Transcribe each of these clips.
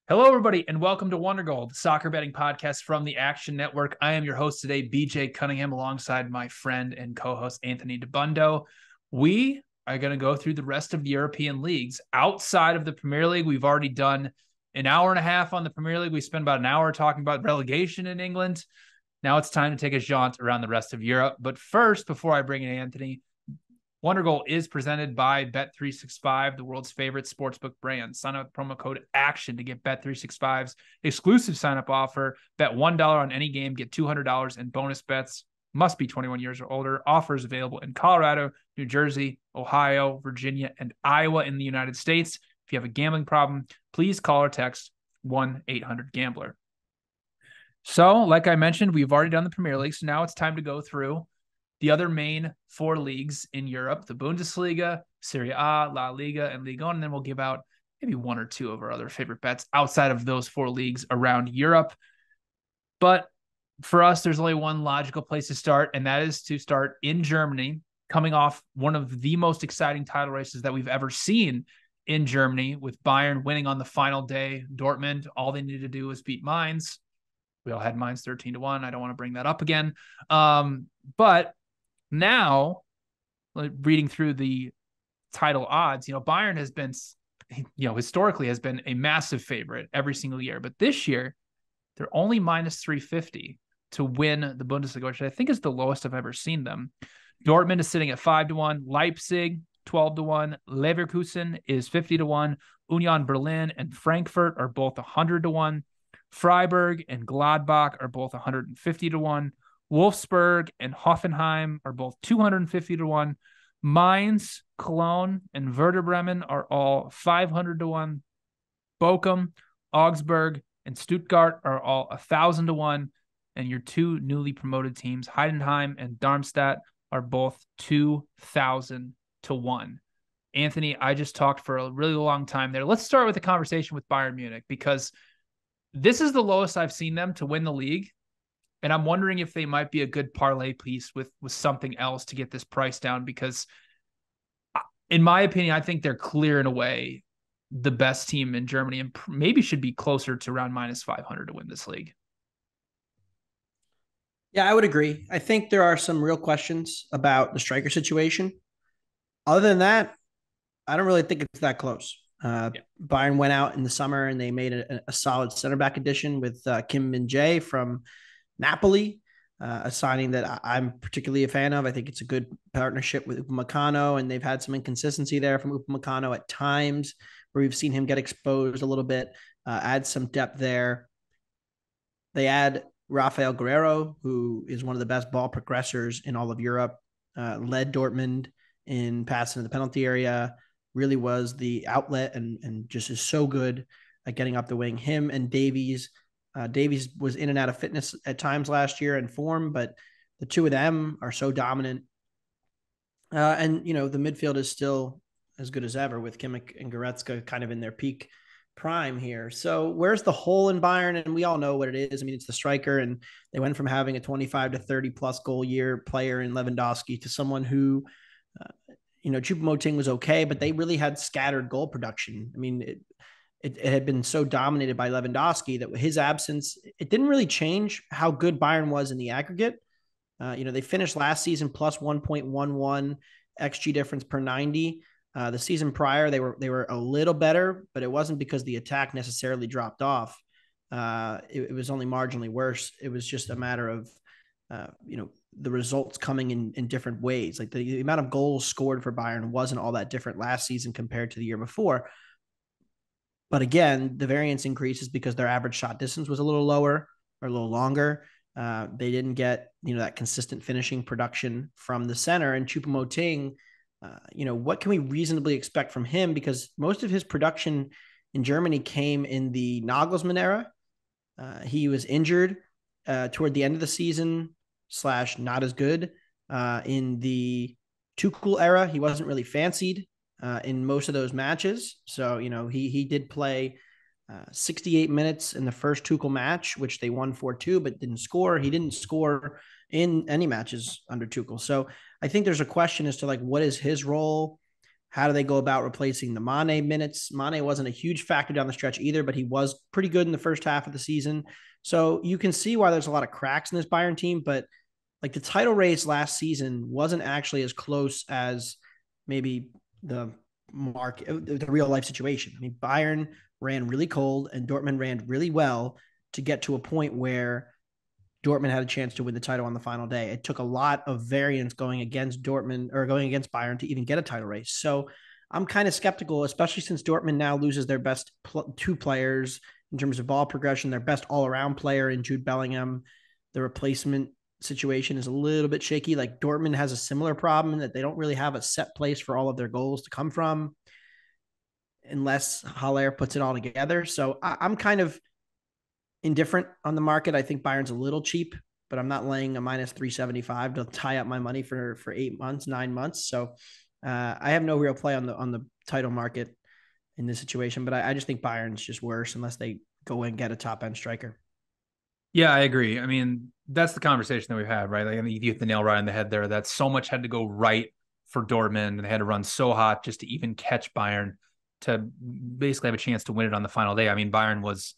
Hello, everybody, and welcome to Wondergoal, the soccer betting podcast from the Action Network. I am your host today, BJ Cunningham, alongside my friend and co-host Anthony DeBundo. We are going to go through the rest of the European leagues. Outside of the Premier League, we've already done an hour and a half on the Premier League. We spent about an hour talking about relegation in England. Now it's time to take a jaunt around the rest of Europe. But first, before I bring in Anthony, Wondergoal is presented by Bet365, the world's favorite sportsbook brand. Sign up with promo code ACTION to get Bet365's exclusive sign-up offer. Bet $1 on any game, get $200 in bonus bets. Must be 21 years or older. Offers available in Colorado, New Jersey, Ohio, Virginia, and Iowa in the United States. If you have a gambling problem, please call or text 1-800-GAMBLER. So, like I mentioned, we've already done the Premier League, so now it's time to go through the other main four leagues in Europe, the Bundesliga, Serie A, La Liga, and Ligue 1, and then we'll give out maybe one or two of our other favorite bets outside of those four leagues around Europe. But for us, there's only one logical place to start, and that is to start in Germany, coming off one of the most exciting title races that we've ever seen in Germany, with Bayern winning on the final day. Dortmund, all they needed to do was beat Mainz. We all had Mainz 13-1. I don't want to bring that up again. But now, reading through the title odds, Bayern has been, historically has been a massive favorite every single year. But this year, they're only minus 350 to win the Bundesliga, which I think is the lowest I've ever seen them. Dortmund is sitting at 5-1. Leipzig, 12-1. Leverkusen is 50-1. Union Berlin and Frankfurt are both 100-1. Freiburg and Gladbach are both 150-1. Wolfsburg and Hoffenheim are both 250-1. Mainz, Cologne, and Werder Bremen are all 500-1. Bochum, Augsburg, and Stuttgart are all 1,000-1. And your two newly promoted teams, Heidenheim and Darmstadt, are both 2,000-1. Anthony, I just talked for a really long time there. Let's start with the conversation with Bayern Munich, because this is the lowest I've seen them to win the league. And I'm wondering if they might be a good parlay piece with something else to get this price down, because in my opinion, I think they're clear in a way the best team in Germany and maybe should be closer to around minus 500 to win this league. Yeah, I would agree. I think there are some real questions about the striker situation. Other than that, I don't really think it's that close. Bayern went out in the summer and they made a solid center back addition with Kim Min-jae from Napoli, a signing that I'm particularly a fan of. I think it's a good partnership with Upamecano, and they've had some inconsistency there from Upamecano at times where we've seen him get exposed a little bit, add some depth there. They add Rafael Guerreiro, who is one of the best ball progressors in all of Europe, led Dortmund in passing to the penalty area, really was the outlet and just is so good at getting up the wing. Him and Davies. Davies was in and out of fitness at times last year in form, but the two of them are so dominant. And the midfield is still as good as ever with Kimmich and Goretzka kind of in their peak prime here. So where's the hole in Bayern? And we all know what it is. I mean, it's the striker, and they went from having a 25 to 30 plus goal year player in Lewandowski to someone who, Choupo-Moting was okay, but they really had scattered goal production. I mean, it had been so dominated by Lewandowski that with his absence, it didn't really change how good Bayern was in the aggregate. They finished last season plus 1.11 XG difference per 90. The season prior, they were a little better, but it wasn't because the attack necessarily dropped off. It was only marginally worse. It was just a matter of, the results coming in different ways. Like the amount of goals scored for Bayern wasn't all that different last season compared to the year before. But again, the variance increases because their average shot distance was a little lower or a little longer. They didn't get, that consistent finishing production from the center. And Choupo-Moting, what can we reasonably expect from him? Because most of his production in Germany came in the Nagelsmann era. He was injured toward the end of the season / not as good. In the Tuchel era, he wasn't really fancied in most of those matches. So, he did play 68 minutes in the first Tuchel match, which they won 4-2, but didn't score. He didn't score in any matches under Tuchel. So I think there's a question as to what is his role? How do they go about replacing the Mane minutes? Mane wasn't a huge factor down the stretch either, but he was pretty good in the first half of the season. So you can see why there's a lot of cracks in this Bayern team, but like the title race last season wasn't actually as close as maybe the real life situation. I mean, Bayern ran really cold and Dortmund ran really well to get to a point where Dortmund had a chance to win the title on the final day. It took a lot of variance going against Dortmund or going against Bayern to even get a title race. So I'm kind of skeptical, especially since Dortmund now loses their best two players in terms of ball progression, their best all-around player in Jude Bellingham. The replacement situation is a little bit shaky. Like Dortmund has a similar problem in that they don't really have a set place for all of their goals to come from unless Haller puts it all together. So I'm kind of indifferent on the market. I think Bayern's a little cheap, but I'm not laying a minus 375 to tie up my money for 8 months, 9 months. So I have no real play on the title market in this situation, but I just think Bayern's just worse unless they go and get a top end striker. Yeah, I agree. I mean, that's the conversation that we've had, right? Like, I mean, you hit the nail right on the head there. That so much had to go right for Dortmund, and they had to run so hot just to even catch Bayern to basically have a chance to win it on the final day. I mean, Bayern was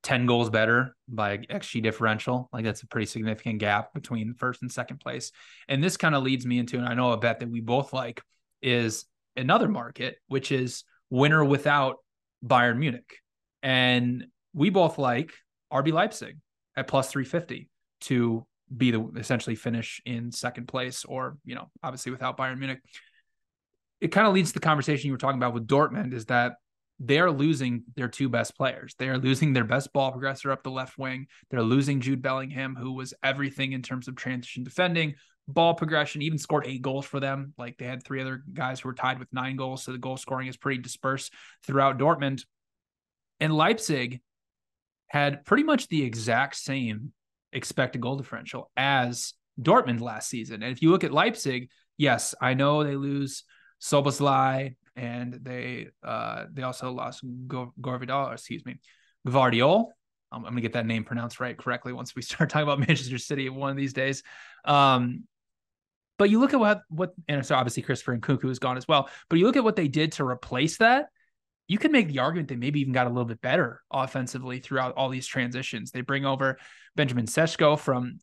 10 goals better by XG differential. Like, that's a pretty significant gap between first and second place. And this kind of leads me into, and I know a bet that we both like, is another market, which is winner without Bayern Munich. And we both like RB Leipzig at plus 350 to be the essentially finish in second place, or, you know, obviously without Bayern Munich. It kind of leads to the conversation you were talking about with Dortmund, is that they are losing their two best players. They are losing their best ball progressor up the left wing. They're losing Jude Bellingham, who was everything in terms of transition defending, ball progression, even scored 8 goals for them. Like, they had 3 other guys who were tied with 9 goals. So the goal scoring is pretty dispersed throughout Dortmund. And Leipzig had pretty much the exact same expected goal differential as Dortmund last season. And if you look at Leipzig, yes, I know they lose Szoboszlai, and they also lost Gvardiol. I'm going to get that name pronounced correctly once we start talking about Manchester City one of these days. But you look at what, and so obviously Christopher Nkunku is gone as well, but you look at what they did to replace that. You could make the argument they maybe even got a little bit better offensively throughout all these transitions. They bring over Benjamin Sesko from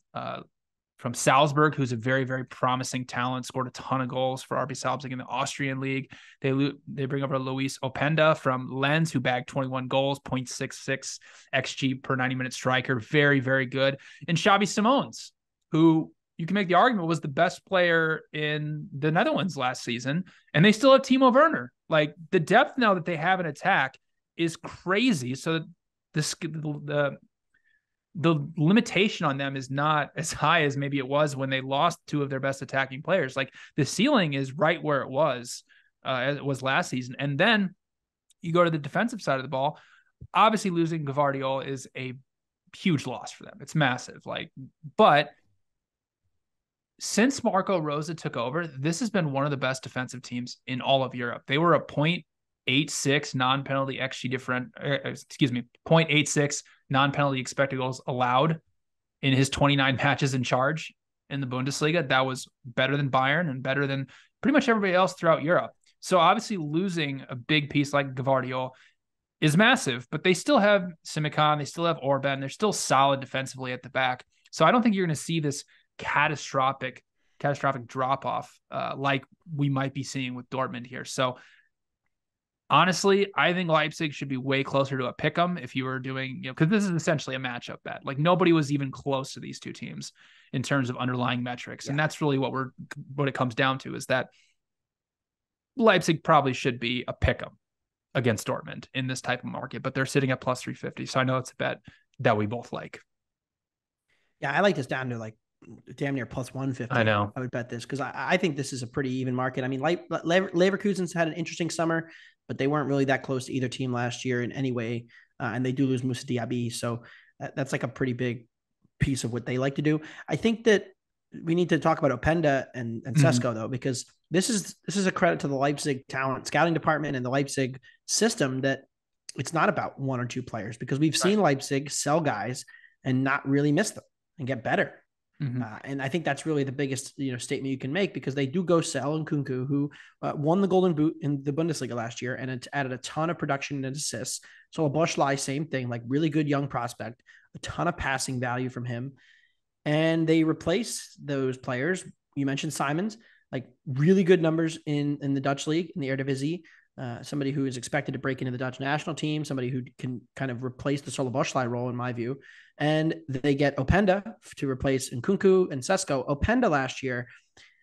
Salzburg, who's a very, very promising talent, scored a ton of goals for RB Salzburg in the Austrian league. They bring over Luis Openda from Lens, who bagged 21 goals, 0.66 XG per 90-minute striker. Very, very good. And Xavi Simons, who you can make the argument was the best player in the Netherlands last season, and they still have Timo Werner. Like, the depth now that they have in attack is crazy. So the limitation on them is not as high as maybe it was when they lost 2 of their best attacking players. Like, the ceiling is right where it was as it was last season. And then you go to the defensive side of the ball. Obviously, losing Gvardiol is a huge loss for them. It's massive. But since Marco Rose took over, this has been one of the best defensive teams in all of Europe. They were a 0.86 non-penalty XG 0.86 non-penalty expected goals allowed in his 29 matches in charge in the Bundesliga. That was better than Bayern and better than pretty much everybody else throughout Europe. So obviously losing a big piece like Gvardiol is massive, but they still have Simikan, they still have Orban, they're still solid defensively at the back. So I don't think you're going to see this catastrophic drop-off like we might be seeing with Dortmund here. So honestly, I think Leipzig should be way closer to a pick 'em if you were doing, because this is essentially a matchup bet. Like, nobody was even close to these two teams in terms of underlying metrics. Yeah. And that's really what it comes down to, is that Leipzig probably should be a pick 'em against Dortmund in this type of market, but they're sitting at plus 350. So I know it's a bet that we both like. Yeah, I like this down to like damn near plus 150. I know. I would bet this because I think this is a pretty even market. I mean, Leverkusen's had an interesting summer, but they weren't really that close to either team last year in any way. And they do lose Moussa Diaby. So that's like a pretty big piece of what they like to do. I think that we need to talk about Openda and Sesko, though, because this is a credit to the Leipzig talent scouting department and the Leipzig system that it's not about 1 or 2 players, because we've seen Leipzig sell guys and not really miss them and get better. Mm-hmm. And I think that's really the biggest statement you can make, because they do go sell Nkunku, who won the Golden Boot in the Bundesliga last year, and it added a ton of production and assists. So Boschlei, same thing, like really good young prospect, a ton of passing value from him. And they replace those players. You mentioned Simons, like really good numbers in the Dutch league, in the Eredivisie. Somebody who is expected to break into the Dutch national team, somebody who can kind of replace the Soloboschlei role, in my view. And they get Openda to replace Nkunku and Sesko. Openda last year,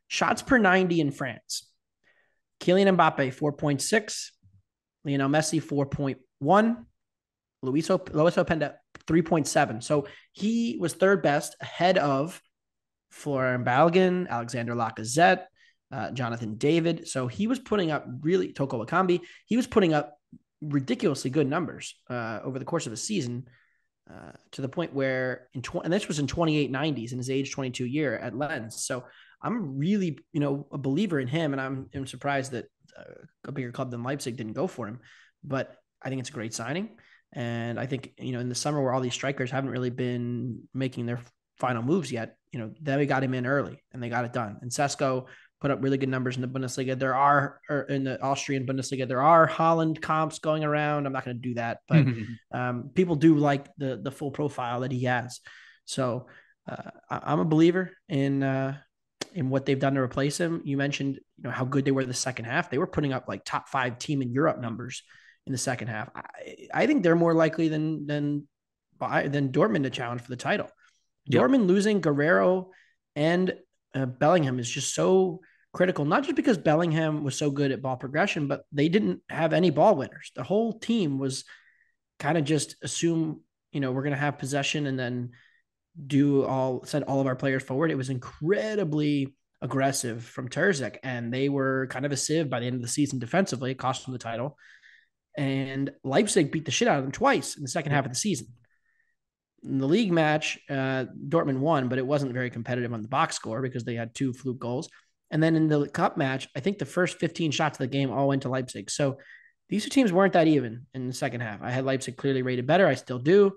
shots per 90 in France. Kylian Mbappe, 4.6. Lionel Messi, 4.1. Luis Openda, 3.7. So he was third best, ahead of Florian Balogun, Alexander Lacazette, Jonathan David. So he was putting up really, Toko Wakambi, he was putting up ridiculously good numbers over the course of a season, to the point where, and this was in 2890s, in his age 22 year at Lens. So I'm really, a believer in him, and I'm surprised that a bigger club than Leipzig didn't go for him. But I think it's a great signing. And I think, in the summer where all these strikers haven't really been making their final moves yet, then we got him in early and they got it done. And Sesko put up really good numbers in the Bundesliga. In the Austrian Bundesliga, there are Holland comps going around. I'm not going to do that, but people do like the full profile that he has. So I'm a believer in what they've done to replace him. You mentioned, how good they were in the second half. They were putting up like top 5 team in Europe numbers in the second half. I think they're more likely than Dortmund to challenge for the title. Yep. Dortmund losing Guerrero and Bellingham is just so critical, not just because Bellingham was so good at ball progression, but they didn't have any ball winners. The whole team was kind of just assume, we're going to have possession and then send all of our players forward. It was incredibly aggressive from Terzic, and they were kind of a sieve by the end of the season defensively. It cost them the title. And Leipzig beat the shit out of them twice in the second half of the season. In the league match, Dortmund won, but it wasn't very competitive on the box score because they had 2 fluke goals. And then in the cup match, I think the first 15 shots of the game all went to Leipzig. So these 2 teams weren't that even in the second half. I had Leipzig clearly rated better. I still do.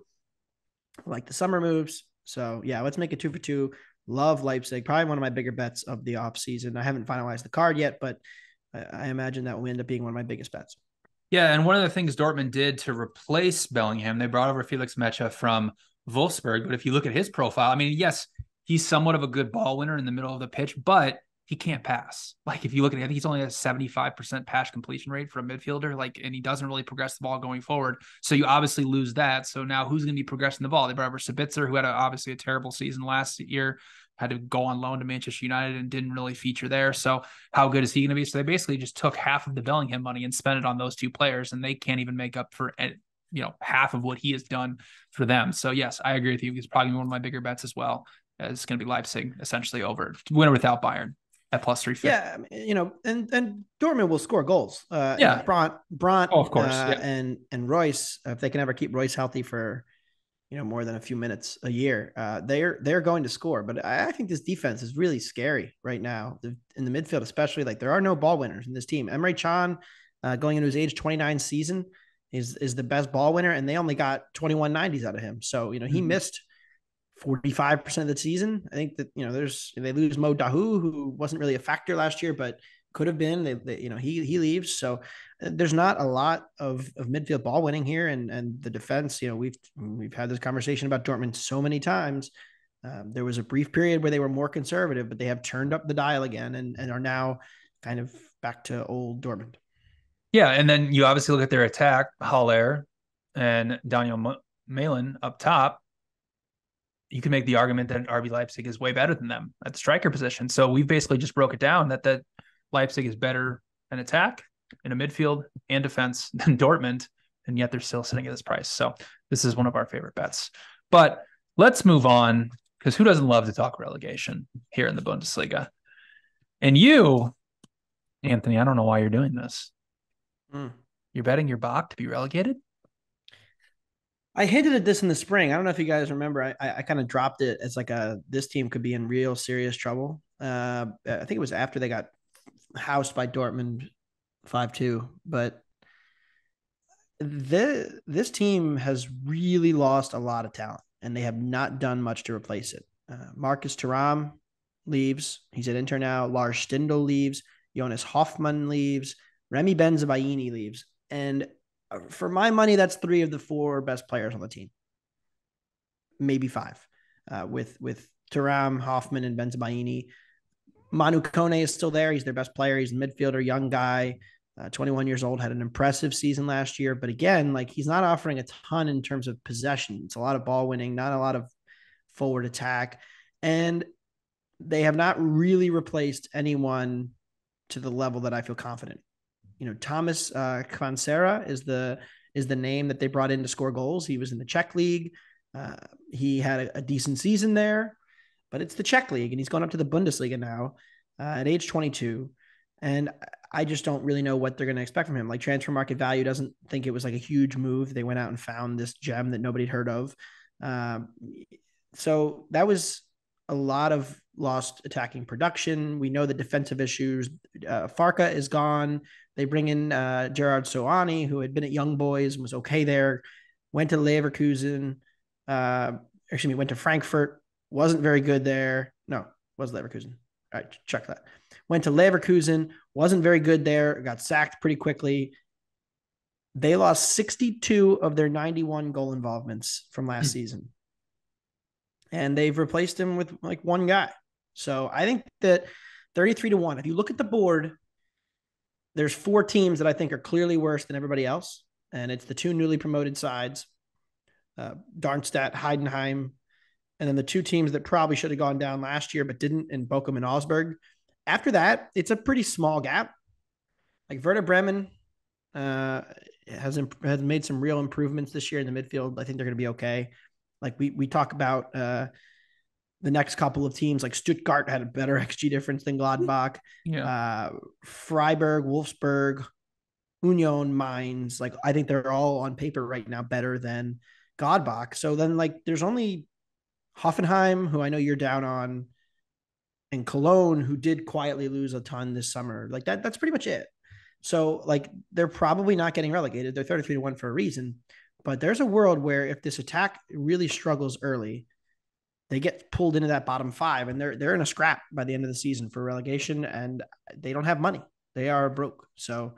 I like the summer moves. So yeah, let's make it 2 for 2. Love Leipzig. Probably one of my bigger bets of the offseason. I haven't finalized the card yet, but I imagine that will end up being one of my biggest bets. Yeah, and one of the things Dortmund did to replace Bellingham, they brought over Felix Mecha from Wolfsburg. But if you look at his profile, I mean, yes, he's somewhat of a good ball winner in the middle of the pitch, but he can't pass. Like, if you look at it, I think he's only a 75% pass completion rate for a midfielder, and he doesn't really progress the ball going forward. So you obviously lose that. So now who's going to be progressing the ball? They brought over Sabitzer, who had obviously a terrible season last year, had to go on loan to Manchester United and didn't really feature there. So how good is he going to be? So they basically just took half of the Bellingham money and spent it on those 2 players, and they can't even make up for half of what he has done for them. So yes, I agree with you. He's probably one of my bigger bets as well. It's going to be Leipzig essentially over winner without Bayern at plus 350. Yeah, and Dortmund will score goals. Yeah, Brandt, of course, and Royce, if they can ever keep Royce healthy for more than a few minutes a year, they're going to score. But I think this defense is really scary right now in the midfield, especially. Like, there are no ball winners in this team. Emre Can, going into his age 29 season, is the best ball winner, and they only got 21 90s out of him. So he missed 45% of the season. I think that they lose Mo Dahu, who wasn't really a factor last year, but could have been. He leaves. So there's not a lot of midfield ball winning here, and the defense. We've had this conversation about Dortmund so many times. There was a brief period where they were more conservative, but they have turned up the dial again and are now kind of back to old Dortmund. Yeah, and then you obviously look at their attack, Haller and Daniel Malin up top. You can make the argument that RB Leipzig is way better than them at the striker position. So we basically just broke it down that Leipzig is better in attack, in a midfield, and defense than Dortmund, and yet they're still sitting at this price. So this is one of our favorite bets. But let's move on, because who doesn't love to talk relegation here in the Bundesliga? And you, Anthony, I don't know why you're doing this. You're betting your Bach to be relegated? I hinted at this in the spring. I don't know if you guys remember. I kind of dropped it as like this team could be in real serious trouble. I think it was after they got housed by Dortmund 5-2. But this team has really lost a lot of talent, and they have not done much to replace it. Marcus Thuram leaves. He's at Inter now. Lars Stindl leaves. Jonas Hoffmann leaves. Remy Benzebaini leaves. And for my money, that's 3 of the 4 best players on the team. Maybe 5. With Thuram, Hoffman, and Benzebaini. Manu Kone is still there. He's their best player. He's a midfielder, young guy, 21 years old, had an impressive season last year. But again, like, he's not offering a ton in terms of possession. It's a lot of ball winning, not a lot of forward attack. And they have not really replaced anyone to the level that I feel confident. Thomas Kvansera is the name that they brought in to score goals. He was in the Czech League. He had a decent season there, but it's the Czech League, and he's gone up to the Bundesliga now at age 22. And I just don't really know what they're going to expect from him. Like, transfer market value doesn't think it was like a huge move. They went out and found this gem that nobody'd heard of. So that was a lot of lost attacking production. We know the defensive issues. Farka is gone. They bring in Gerard Soani, who had been at Young Boys and was okay there. Went to Leverkusen. Went to Frankfurt. Wasn't very good there. No, was Leverkusen. All right, check that. Went to Leverkusen. Wasn't very good there. Got sacked pretty quickly. They lost 62 of their 91 goal involvements from last season. And they've replaced him with like one guy. So I think that 33-1, if you look at the board, there's 4 teams that I think are clearly worse than everybody else. And it's the 2 newly promoted sides, Darmstadt, Heidenheim, and then the 2 teams that probably should have gone down last year but didn't, in Bochum and Augsburg. After that, it's a pretty small gap. Like Werder Bremen has made some real improvements this year in the midfield. I think they're going to be okay. Like we talk about the next couple of teams, like Stuttgart had a better XG difference than Gladbach. Yeah. Freiburg, Wolfsburg, Union, Mainz. Like, I think they're all on paper right now better than Gladbach. So then, like, there's only Hoffenheim, who I know you're down on, and Cologne, who did quietly lose a ton this summer. Like that's pretty much it. So, like, they're probably not getting relegated. They're 33-1 for a reason. But there's a world where if this attack really struggles early, they get pulled into that bottom 5, and they're in a scrap by the end of the season for relegation, and they don't have money. They are broke. So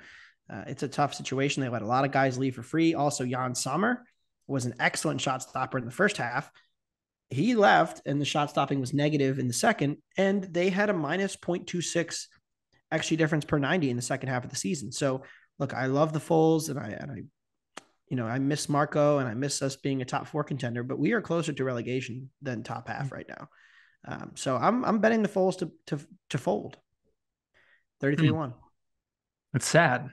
it's a tough situation. They let a lot of guys leave for free. Also, Jan Sommer was an excellent shot stopper in the first half. He left, and the shot stopping was negative in the second, and they had a minus 0.26 XG difference per 90 in the second half of the season. So, look, I love the Foles, and I miss Marco, and I miss us being a top 4 contender, but we are closer to relegation than top half right now. So I'm betting the Foles to fold 33-1. It's sad.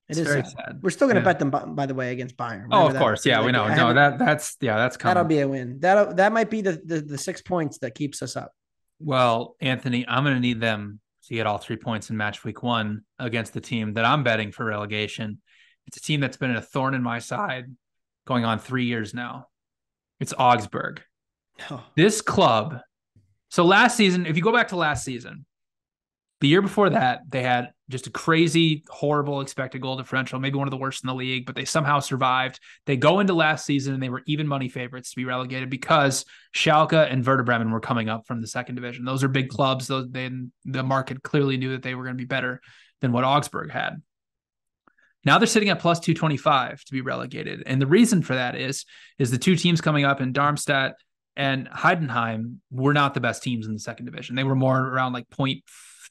It is very sad. We're still going to bet them, by the way, against Bayern. Remember of course. Yeah, we know. No, that's coming. That'll be a win. That might be the 6 points that keeps us up. Well, Anthony, I'm going to need them to get all 3 points in match week 1 against the team that I'm betting for relegation. It's a team that's been a thorn in my side going on 3 years now. It's Augsburg. Oh. This club. So last season, if you go back to last season, the year before that, they had just a crazy, horrible expected goal differential, maybe one of the worst in the league, but they somehow survived. They go into last season and they were even money favorites to be relegated because Schalke and Werder Bremen were coming up from the second division. Those are big clubs. The market clearly knew that they were going to be better than what Augsburg had. Now they're sitting at plus 225 to be relegated. And the reason for that is the 2 teams coming up in Darmstadt and Heidenheim were not the best teams in the second division. They were more around like 0.35,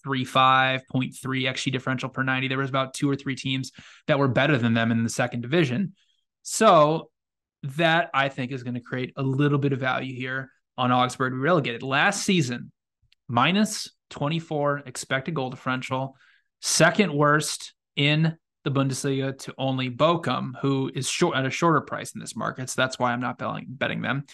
0.3 XG differential per 90. There was about 2 or 3 teams that were better than them in the second division. So that, I think, is going to create a little bit of value here on Augsburg to be relegated. Last season, minus 24 expected goal differential, second worst in the Bundesliga to only Bochum, who is at a shorter price in this market. So that's why I'm not betting them.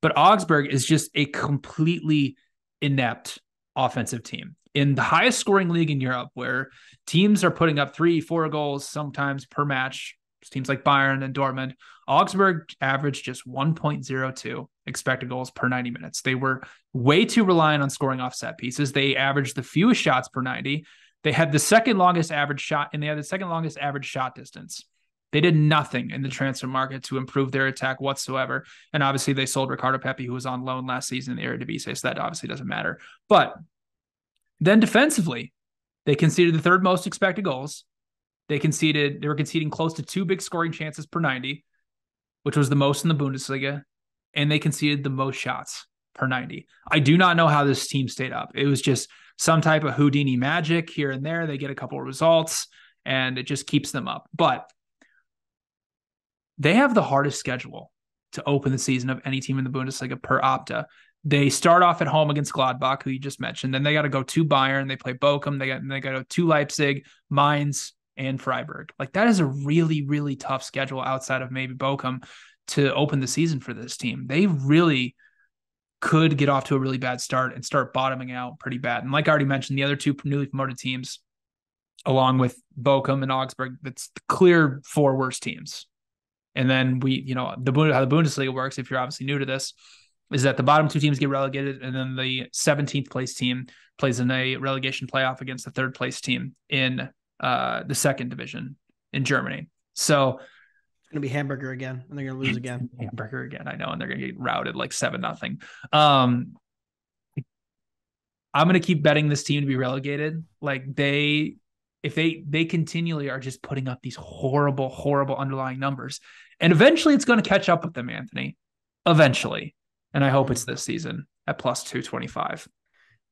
But Augsburg is just a completely inept offensive team. In the highest scoring league in Europe, where teams are putting up 3-4 goals sometimes per match, teams like Bayern and Dortmund, Augsburg averaged just 1.02 expected goals per 90 minutes. They were way too reliant on scoring off set pieces. They averaged the fewest shots per 90. They had the second longest average shot, and they had the second longest average shot distance. They did nothing in the transfer market to improve their attack whatsoever. And obviously they sold Ricardo Pepi, who was on loan last season in the Eredivisie, so that obviously doesn't matter. But then defensively, they conceded the third most expected goals. They were conceding close to 2 big scoring chances per 90, which was the most in the Bundesliga. And they conceded the most shots per 90. I do not know how this team stayed up. It was just some type of Houdini magic here and there. They get a couple of results and it just keeps them up. But they have the hardest schedule to open the season of any team in the Bundesliga per Opta. They start off at home against Gladbach, who you just mentioned. Then they got to go to Bayern. They play Bochum. They got to go to Leipzig, Mainz, and Freiburg. Like, that is a really, really tough schedule outside of maybe Bochum to open the season for this team. They really could get off to a really bad start and start bottoming out pretty bad. And like I already mentioned, the other two newly promoted teams, along with Bochum and Augsburg, that's the clear 4 worst teams. And then how the Bundesliga works, if you're obviously new to this, is that the bottom 2 teams get relegated, and then the 17th place team plays in a relegation playoff against the 3rd place team in the 2nd division in Germany. So it's going to be Hamburger again, and they're going to lose again. Hamburger again, I know, and they're going to get routed like 7-0. I'm going to keep betting this team to be relegated. Like, if they continually are just putting up these horrible, horrible underlying numbers, and eventually it's going to catch up with them, Anthony. Eventually. And I hope it's this season at plus 225.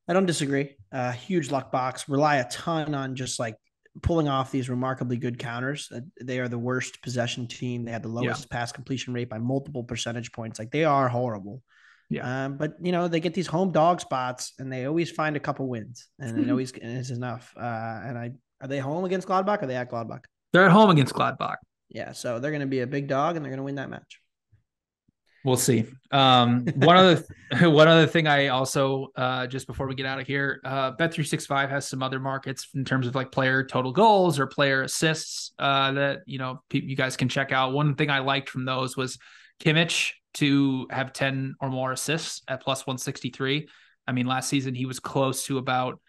I don't disagree. Huge luck box. Rely a ton on just like pulling off these remarkably good counters. They are the worst possession team. They have the lowest pass completion rate by multiple percentage points. Like, they are horrible. Yeah. But they get these home dog spots and they always find a couple wins, and it always is enough. Are they home against Gladbach? Or are they at Gladbach? They're at home against Gladbach. Yeah. So they're going to be a big dog and they're going to win that match. We'll see. One other thing I also, just before we get out of here, Bet365 has some other markets in terms of like player total goals or player assists that, you guys can check out. One thing I liked from those was Kimmich to have 10 or more assists at plus 163. I mean, last season he was close to about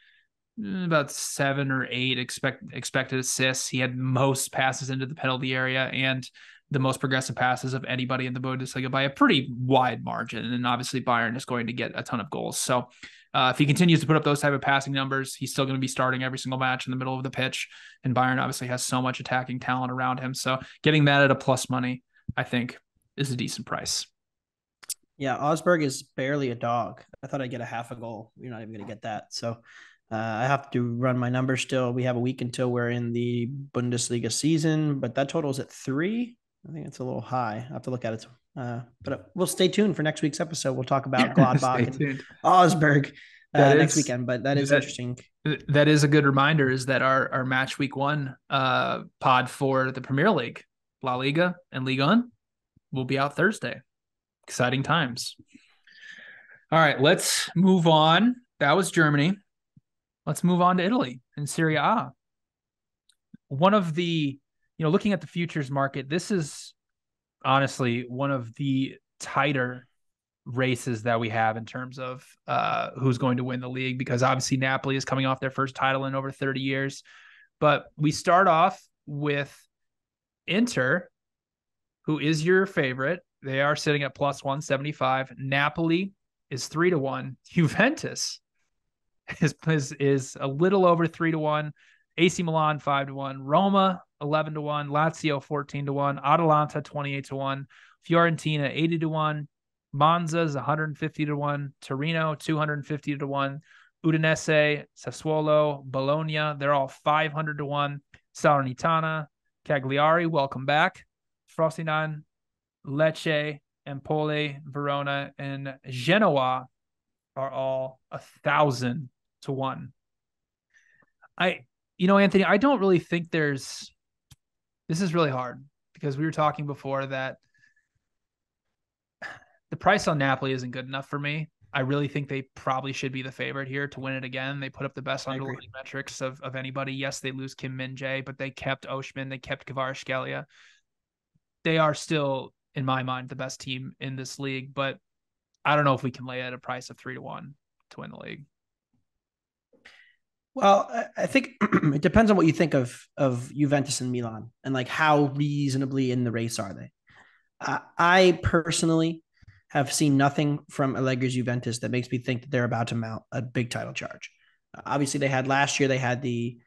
7 or 8 expected assists. He had most passes into the penalty area and the most progressive passes of anybody in the Bundesliga by a pretty wide margin. And obviously Bayern is going to get a ton of goals. So if he continues to put up those type of passing numbers, he's still going to be starting every single match in the middle of the pitch. And Bayern obviously has so much attacking talent around him. So getting that at a plus money, I think, is a decent price. Yeah, Augsburg is barely a dog. I thought I'd get a half a goal. You're not even going to get that. So I have to run my numbers still. We have a week until we're in the Bundesliga season, but that total is at 3. I think it's a little high. I have to look at it. But we'll stay tuned for next week's episode. We'll talk about Gladbach and Augsburg next weekend. But that is interesting. That is a good reminder, is that our match week 1 pod for the Premier League, La Liga and Ligue 1 will be out Thursday. Exciting times. All right, let's move on. That was Germany. Let's move on to Italy and Serie A. One of the looking at the futures market, this is honestly one of the tighter races that we have in terms of who's going to win the league, because obviously Napoli is coming off their first title in over 30 years. But we start off with Inter, who is your favorite. They are sitting at plus 175. Napoli is 3-1. Juventus is a little over 3-1. AC Milan 5-1. Roma 11-1. Lazio 14-1. Atalanta 28-1. Fiorentina 80-1. Monza is 150-1. Torino 250-1. Udinese, Sassuolo, Bologna, they're all 500-1. Salernitana, Cagliari, welcome back. Frosinone, Lecce, Empoli, Verona, and Genoa are all 1,000-1. Anthony, I don't really think this is really hard, because we were talking before that the price on Napoli isn't good enough for me. I really think they probably should be the favorite here to win it again. They put up the best underlying metrics of anybody. Yes, they lose Kim Min-jae, but they kept Oshman, they kept Kvaratskhelia. They are still, in my mind, the best team in this league, but I don't know if we can lay at a price of 3-1 to win the league. Well, I think it depends on what you think of Juventus and Milan and like how reasonably in the race are they. I personally have seen nothing from Allegri's Juventus that makes me think that they're about to mount a big title charge. Obviously, they had last year. They had the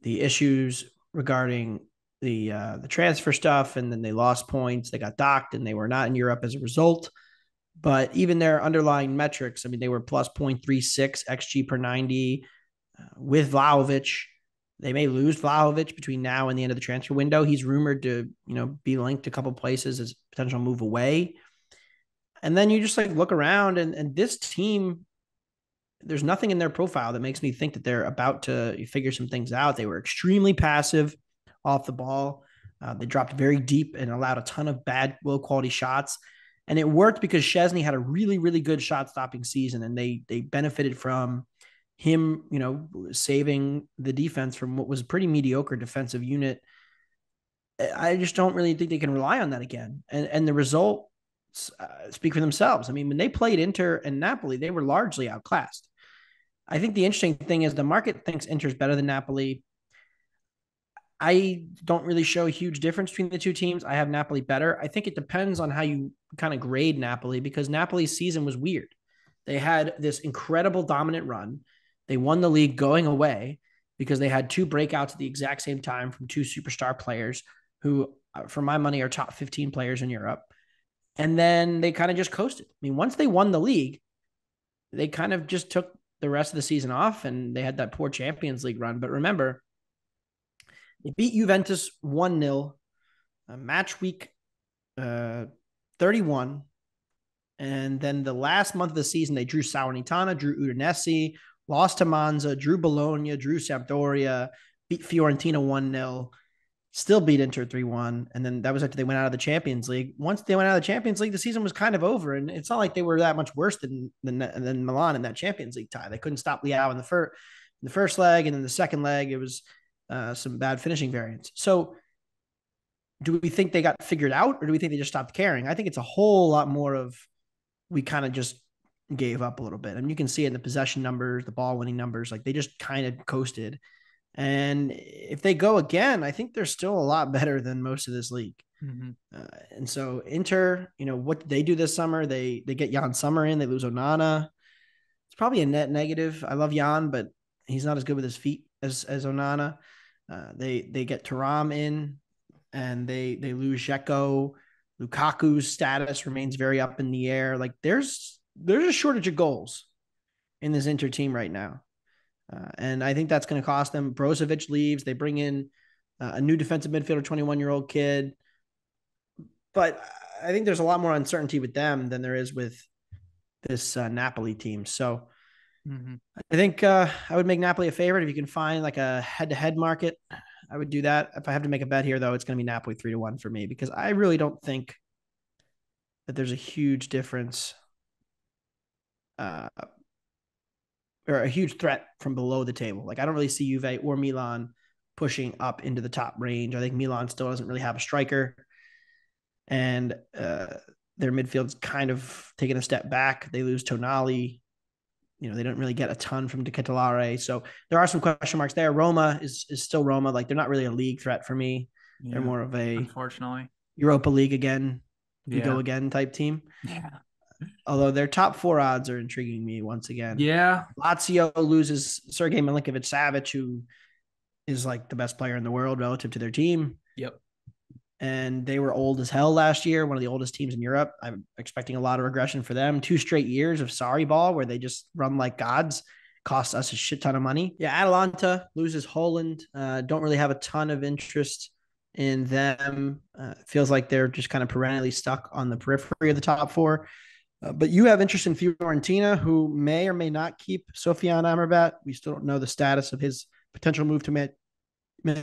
issues regarding the transfer stuff, and then they lost points. They got docked, and they were not in Europe as a result. But even their underlying metrics, I mean, they were plus 0.36 xG per 90 with Vlahovic. They may lose Vlahovic between now and the end of the transfer window. He's rumored to, be linked a couple places as potential move away. And then you just like look around and this team, there's nothing in their profile that makes me think that they're about to figure some things out. They were extremely passive off the ball. They dropped very deep and allowed a ton of bad, low quality shots. And it worked because Szczesny had a really, really good shot stopping season, and they benefited from him, saving the defense from what was a pretty mediocre defensive unit. I just don't really think they can rely on that again. And the results speak for themselves. I mean, when they played Inter and Napoli, they were largely outclassed. I think the interesting thing is the market thinks Inter's better than Napoli. I don't really show a huge difference between the two teams. I have Napoli better. I think it depends on how you kind of grade Napoli, because Napoli's season was weird. They had this incredible dominant run. They won the league going away because they had two breakouts at the exact same time from two superstar players who, for my money, are top 15 players in Europe. And then they kind of just coasted. I mean, once they won the league, they kind of just took the rest of the season off, and they had that poor Champions League run. But remember, they beat Juventus 1-0, match week 31. And then the last month of the season, they drew Salernitana, drew Udinese, lost to Monza, drew Bologna, drew Sampdoria, beat Fiorentina 1-0, still beat Inter 3-1. And then that was after they went out of the Champions League. Once they went out of the Champions League, the season was kind of over. And it's not like they were that much worse than Milan in that Champions League tie. They couldn't stop Leao in the first leg. And then the second leg, it was some bad finishing variance. So do we think they got figured out, or do we think they just stopped caring? I think it's a whole lot more of we kind of just gave up a little bit. And you can see it in the possession numbers, the ball winning numbers, like they just kind of coasted. And if they go again, I think they're still a lot better than most of this league. Mm-hmm. And so Inter, what did they do this summer? They get Jan Sommer in, they lose Onana. It's probably a net negative. I love Jan, but he's not as good with his feet as Onana. They get Thuram in, and they lose Dzeko. Lukaku's status remains very up in the air. Like there's a shortage of goals in this Inter team right now. And I think that's going to cost them. Brozovic leaves. They bring in a new defensive midfielder, 21-year-old kid. But I think there's a lot more uncertainty with them than there is with this Napoli team. So I think I would make Napoli a favorite. If you can find like a head-to-head market, I would do that. If I have to make a bet here, though, it's going to be Napoli 3-1 for me, because I really don't think that there's a huge difference or a huge threat from below the table. Like I don't really see Juve or Milan pushing up into the top range. I think Milan still doesn't really have a striker, and their midfield's kind of taking a step back. They lose Tonali. They don't really get a ton from De Ketelaere. So there are some question marks there. Roma is still Roma. Like they're not really a league threat for me. Yeah, they're more of a, unfortunately, Europa League again, we go again type team. Yeah. Although their top 4 odds are intriguing me once again. Yeah. Lazio loses Sergej Milinkovic-Savic, who is like the best player in the world relative to their team. Yep. And they were old as hell last year, one of the oldest teams in Europe. I'm expecting a lot of regression for them. 2 straight years of sorry ball where they just run like gods, cost us a shit ton of money. Yeah, Atalanta loses Holland. Don't really have a ton of interest in them. Feels like they're just kind of perennially stuck on the periphery of the top 4. But you have interest in Fiorentina, who may or may not keep Sofiane Amrabat. We still don't know the status of his potential move to Man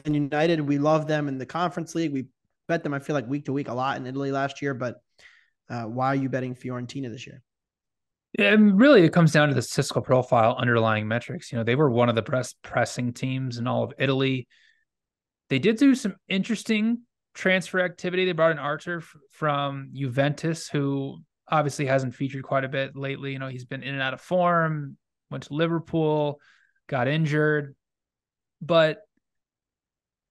United. We love them in the Conference League. We bet them, I feel like, week to week a lot in Italy last year. But why are you betting Fiorentina this year? Yeah, and really, it comes down to the statistical profile underlying metrics. They were one of the best pressing teams in all of Italy. They did do some interesting transfer activity. They brought in Archer from Juventus, who obviously hasn't featured quite a bit lately. He's been in and out of form, went to Liverpool. got injured. But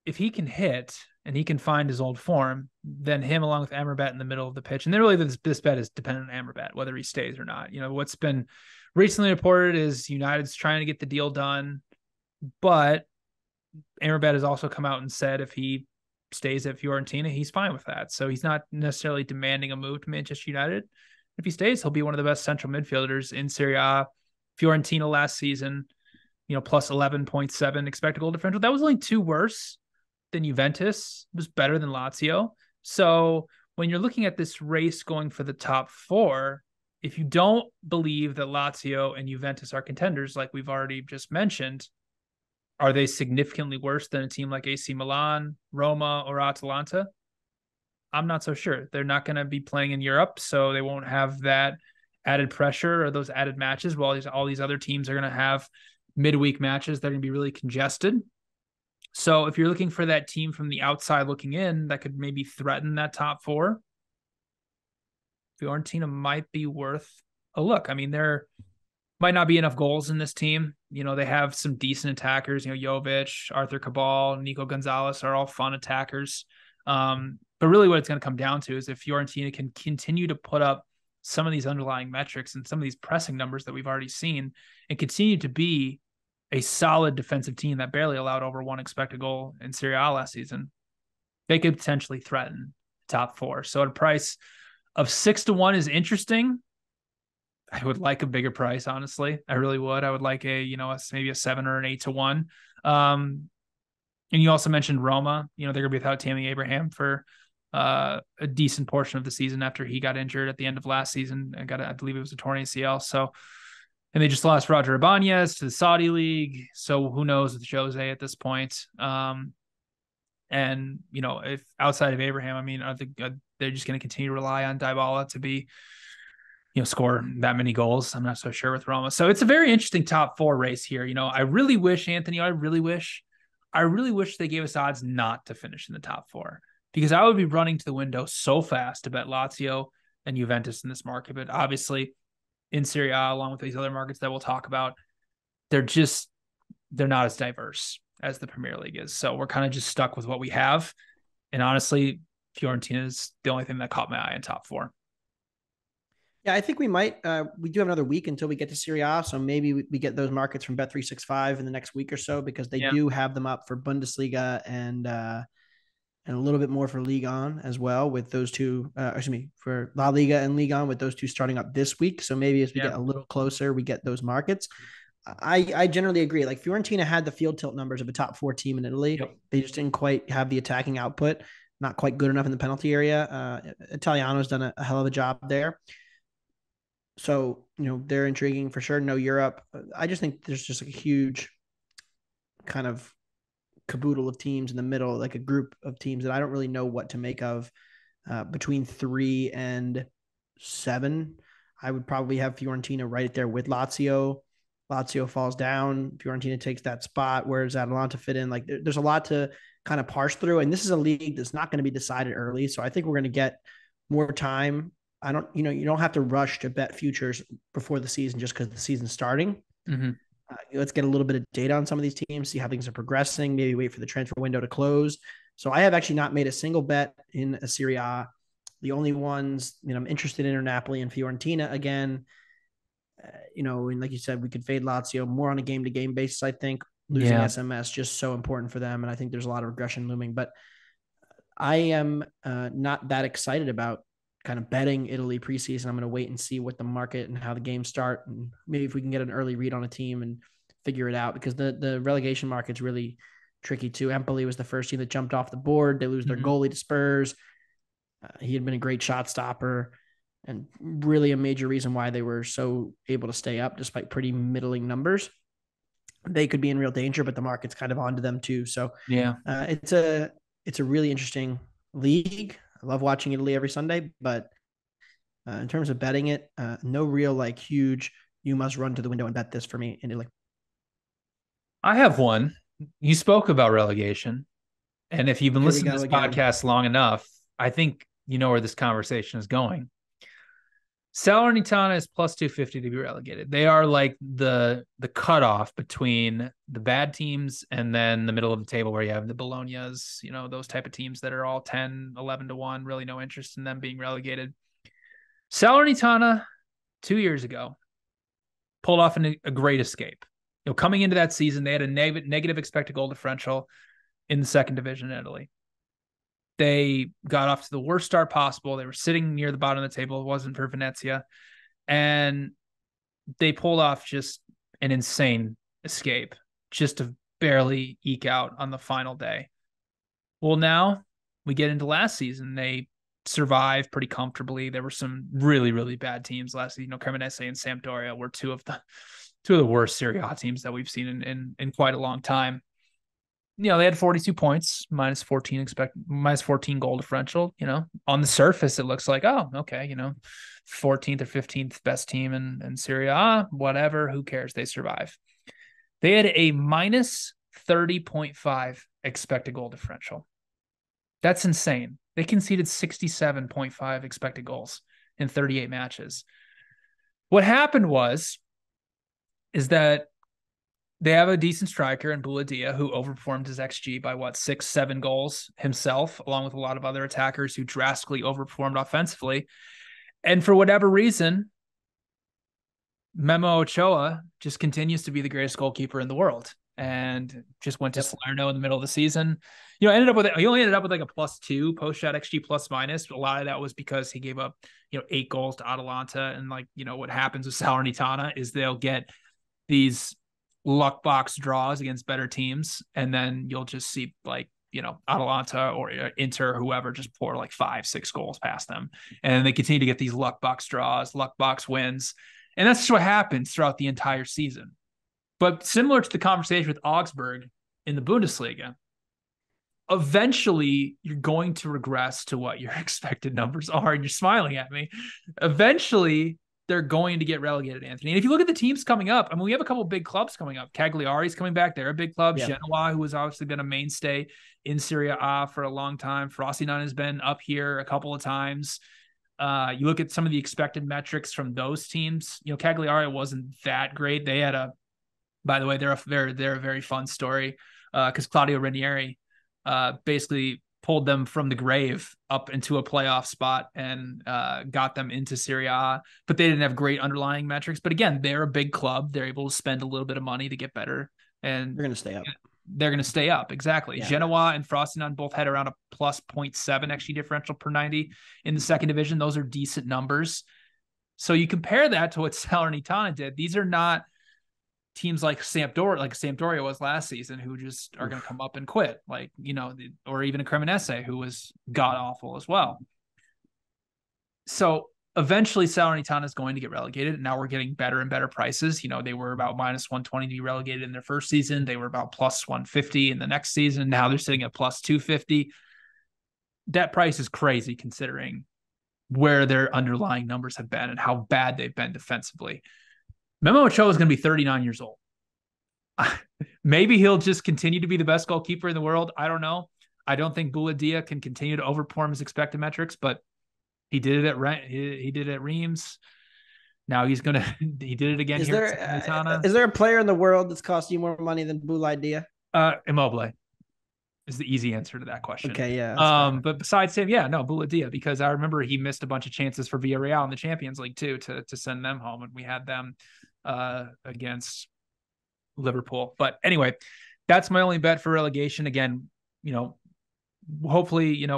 if he can hit and he can find his old form, then him along with Amrabat in the middle of the pitch. And then really this bet is dependent on Amrabat, whether he stays or not. What's been recently reported is United's trying to get the deal done, but Amrabat has also come out and said if he stays at Fiorentina, he's fine with that. So he's not necessarily demanding a move to Manchester United. If he stays, he'll be one of the best central midfielders in Serie A. Fiorentina last season, plus 11.7 expected goal differential. That was only 2 worse than Juventus. It was better than Lazio. So when you're looking at this race going for the top 4, if you don't believe that Lazio and Juventus are contenders, like we've already just mentioned, are they significantly worse than a team like AC Milan, Roma, or Atalanta? I'm not so sure. They're not going to be playing in Europe, so they won't have that added pressure or those added matches, while all these other teams are going to have midweek matches. They're going to be really congested. So if you're looking for that team from the outside looking in that could maybe threaten that top 4, Fiorentina might be worth a look. I mean, there might not be enough goals in this team. They have some decent attackers. Jovic, Arthur Cabal, Nico Gonzalez are all fun attackers. But really what it's going to come down to is if Fiorentina can continue to put up some of these underlying metrics and some of these pressing numbers that we've already seen and continue to be a solid defensive team that barely allowed over 1 expected goal in Serie A last season, they could potentially threaten the top 4. So at a price of 6-1 is interesting. I would like a bigger price, honestly. I really would. I would like maybe a 7 or an 8-1. And you also mentioned Roma. They're going to be without Tammy Abraham for a decent portion of the season after he got injured at the end of last season and I believe it was a torn ACL. So, and they just lost Roger Ibanez to the Saudi League. So who knows with Jose at this point. And, if outside of Abraham, I mean, I think they're just going to continue to rely on Dybala to be, score that many goals. I'm not so sure with Roma. So it's a very interesting top 4 race here. I really wish, Anthony, I really wish they gave us odds not to finish in the top 4, because I would be running to the window so fast to bet Lazio and Juventus in this market. But obviously in Serie A, along with these other markets that we'll talk about, they're not as diverse as the Premier League is. So we're kind of just stuck with what we have. And honestly, Fiorentina is the only thing that caught my eye in top 4. Yeah, I think we might. We do have another week until we get to Serie A, so maybe we get those markets from Bet365 in the next week or so, because they do have them up for Bundesliga and a little bit more for Ligue 1 as well, with those two. For La Liga and Ligue 1, with those two starting up this week. So maybe as we get a little closer, we get those markets. I generally agree. Like Fiorentina had the field tilt numbers of a top 4 team in Italy. Yep. They just didn't quite have the attacking output. Not quite good enough in the penalty area. Italiano's done a hell of a job there. So, they're intriguing for sure. No Europe. I just think there's just a huge kind of caboodle of teams in the middle, like a group of teams that I don't really know what to make of. Between 3 and 7, I would probably have Fiorentina right there with Lazio. Lazio falls down. Fiorentina takes that spot. Where does Atalanta fit in? Like there's a lot to kind of parse through. And this is a league that's not going to be decided early. So I think we're going to get more time. You don't have to rush to bet futures before the season just because the season's starting. Mm-hmm. Let's get a little bit of data on some of these teams, see how things are progressing, maybe wait for the transfer window to close. So I have actually not made a single bet in a Serie A. The only ones, I'm interested in are Napoli and Fiorentina again. And like you said, we could fade Lazio more on a game-to-game basis, I think. Losing SMS just so important for them, and I think there's a lot of regression looming. But I am not that excited about kind of betting Italy preseason. I'm going to wait and see what the market and how the games start, and maybe if we can get an early read on a team and figure it out, because the relegation market's really tricky too. Empoli was the first team that jumped off the board. They lose their goalie to Spurs. He had been a great shot stopper and really a major reason why they were so able to stay up despite pretty middling numbers. They could be in real danger, but the market's kind of onto them too. So it's a really interesting league. I love watching Italy every Sunday, but in terms of betting it, no real huge, you must run to the window and bet this for me in Italy. I have one. You spoke about relegation. And if you've been listening to this podcast long enough, I think you know where this conversation is going. Salernitana is plus 250 to be relegated. They are like the cutoff between the bad teams and then the middle of the table where you have the Bolognas, those type of teams that are all 10, 11 to 1, really no interest in them being relegated. Salernitana 2 years ago pulled off a great escape. Coming into that season, they had a negative expected goal differential in the second division in Italy. They got off to the worst start possible. They were sitting near the bottom of the table. It wasn't for Venezia. And they pulled off just an insane escape just to barely eke out on the final day. Well, now we get into last season. They survived pretty comfortably. There were some really, really bad teams last season. Cremonese and Sampdoria were two of the worst Serie A teams that we've seen in quite a long time. They had 42 points, minus 14 goal differential. On the surface, it looks like, oh, okay, 14th or 15th best team in Serie A, whatever, who cares? They survive. They had a minus 30.5 expected goal differential. That's insane. They conceded 67.5 expected goals in 38 matches. What happened is that they have a decent striker in Buendia who overperformed his XG by 6-7 goals himself, along with a lot of other attackers who drastically overperformed offensively. And for whatever reason, Memo Ochoa just continues to be the greatest goalkeeper in the world, and just went to Salerno in the middle of the season. He only ended up with like a +2 post-shot XG plus minus. A lot of that was because he gave up 8 goals to Atalanta, and what happens with Salernitana is they'll get these luck box draws against better teams, and then you'll just see Atalanta or Inter, whoever, just pour 5-6 goals past them, and then they continue to get these luck box draws, luck box wins, and that's just what happens throughout the entire season. But similar to the conversation with Augsburg in the Bundesliga, eventually you're going to regress to what your expected numbers are, and you're smiling at me. Eventually they're going to get relegated, Anthony. And if you look at the teams coming up, we have a couple of big clubs coming up. Cagliari's coming back. They're a big club. Yeah. Genoa, who has obviously been a mainstay in Serie A for a long time. Frosinone has been up here a couple of times. You look at some of the expected metrics from those teams. Cagliari wasn't that great. They had by the way, they're a very fun story because Claudio Ranieri basically pulled them from the grave up into a playoff spot and got them into Serie A, but they didn't have great underlying metrics. But again, they're a big club. They're able to spend a little bit of money to get better, and they're going to stay up. They're going to stay up. Exactly. Yeah. Genoa and Frosinone both had around a plus 0.7 XG differential per 90 in the second division. Those are decent numbers. So you compare that to what Salernitana did. These are not teams like Sampdoria was last season, who just are going to come up and quit, or even a Cremonese, who was god awful as well. So eventually Salernitana is going to get relegated. And now we're getting better and better prices. They were about minus 120 to be relegated in their first season. They were about plus 150 in the next season. Now they're sitting at plus 250. That price is crazy considering where their underlying numbers have been and how bad they've been defensively. Memo Ochoa is going to be 39 years old. Maybe he'll just continue to be the best goalkeeper in the world. I don't know. I don't think Buendia can continue to overperform his expected metrics, but he did it at Reims. Now he did it again is here at Salernitana. Is there a player in the world that's cost you more money than Buendia? Immobile is the easy answer to that question. Okay, yeah. But besides him, Buendia, because I remember he missed a bunch of chances for Villarreal in the Champions League too to send them home, and we had them against Liverpool. But anyway, that's my only bet for relegation. Again, hopefully,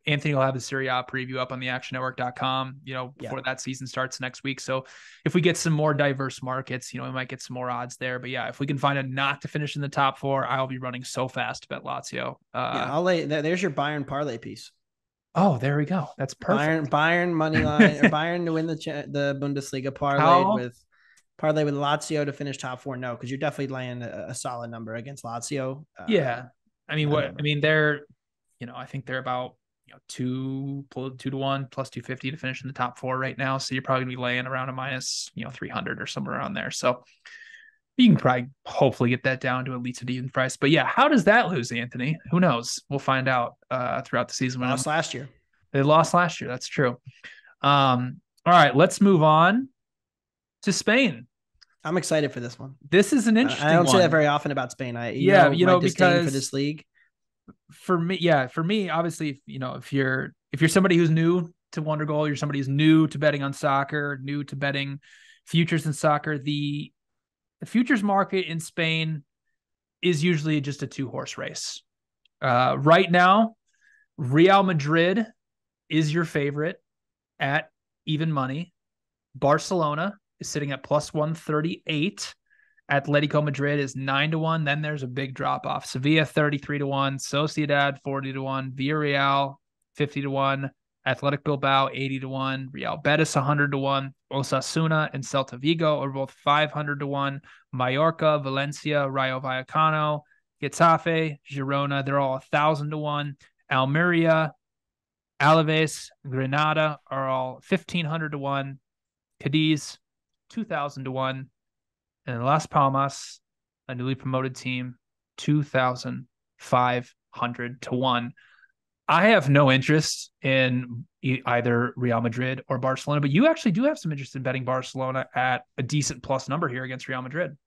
Anthony will have the Serie A preview up on the actionnetwork.com, before that season starts next week. So if we get some more diverse markets, we might get some more odds there. But yeah, if we can find a not to finish in the top 4, I'll be running so fast to bet Lazio. I'll lay there's your Bayern parlay piece. Oh, there we go. That's perfect. Bayern money line, or Bayern to win the Bundesliga, parlay with Lazio to finish top 4. No, because you're definitely laying a solid number against Lazio. Yeah, they're, I think they're about 2 to 1 plus 250 to finish in the top 4 right now. So you're probably gonna be laying around a minus 300 or somewhere around there. So you can probably hopefully get that down to at least an even price. But yeah, how does that lose, Anthony? Who knows? We'll find out throughout the season. They lost last year. That's true. All right, let's move on to Spain. I'm excited for this one. This is an I interesting don't say that one. very often about Spain. Yeah, My disdain for because this league. for me, obviously, if you're somebody who's new to Wondergoal, you're somebody who's new to betting on soccer, new to betting futures in soccer, the futures market in Spain is usually just a 2-horse race. Right now, Real Madrid is your favorite at even money. Barcelona is sitting at plus 138. Atletico Madrid is 9-1. Then there's a big drop off. Sevilla 33-1. Sociedad 40-1. Villarreal 50-1. Athletic Bilbao 80-1. Real Betis 100-1. Osasuna and Celta Vigo are both 500-1. Mallorca, Valencia, Rayo Vallecano, Getafe, Girona, they're all 1,000-1. Almeria, Alaves, Granada are all 1,500-1. Cadiz, 2,000-1. And Las Palmas, a newly promoted team, 2,500-1. I have no interest in either Real Madrid or Barcelona, but you actually do have some interest in betting Barcelona at a decent plus number here against Real Madrid.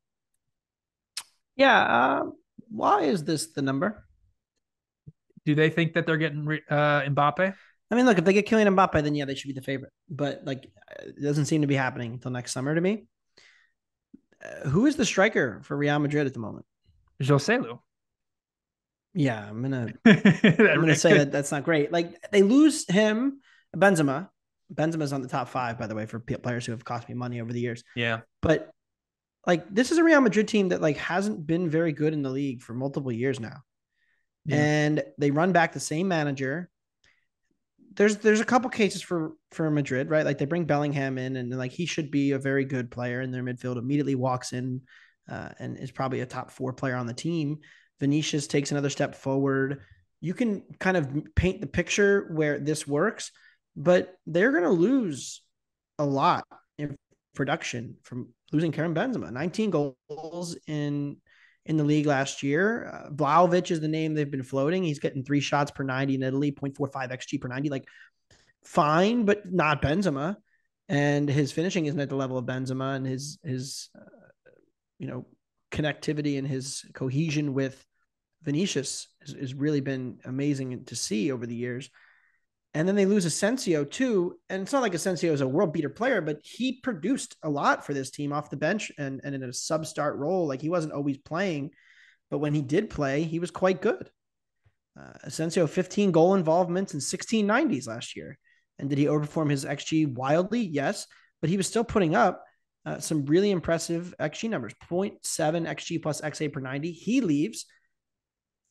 Yeah. Why is this the number? Do they think that they're getting Mbappe? I mean, look, if they get Kylian Mbappe, then yeah, they should be the favorite. But it doesn't seem to be happening until next summer to me. Who is the striker for Real Madrid at the moment? Joselu. Yeah, I'm gonna say that that's not great. Like they lose him, Benzema. Benzema's on the top 5, by the way, for players who have cost me money over the years. Yeah, but like this is a Real Madrid team that like hasn't been very good in the league for multiple years now, and they run back the same manager. There's a couple cases for Madrid, right? Like they bring Bellingham in, and like he should be a very good player in their midfield. Immediately walks in, and is probably a top 4 player on the team. Vinicius takes another step forward. You can kind of paint the picture where this works, but they're going to lose a lot in production from losing Karim Benzema. 19 goals in the league last year. Vlahovic is the name they've been floating. He's getting 3 shots per 90 in Italy, 0.45 XG per 90. Like fine, but not Benzema. And his finishing isn't at the level of Benzema, and his connectivity and his cohesion with Vinicius has really been amazing to see over the years. And then they lose Asensio too. And it's not like Asensio is a world beater player, but he produced a lot for this team off the bench and in a sub-start role. Like he wasn't always playing, but when he did play, he was quite good. Asensio, 15 goal involvements and 16 90s last year. And did he overperform his XG wildly? Yes, but he was still putting up some really impressive XG numbers, 0.7 XG plus XA per 90. He leaves.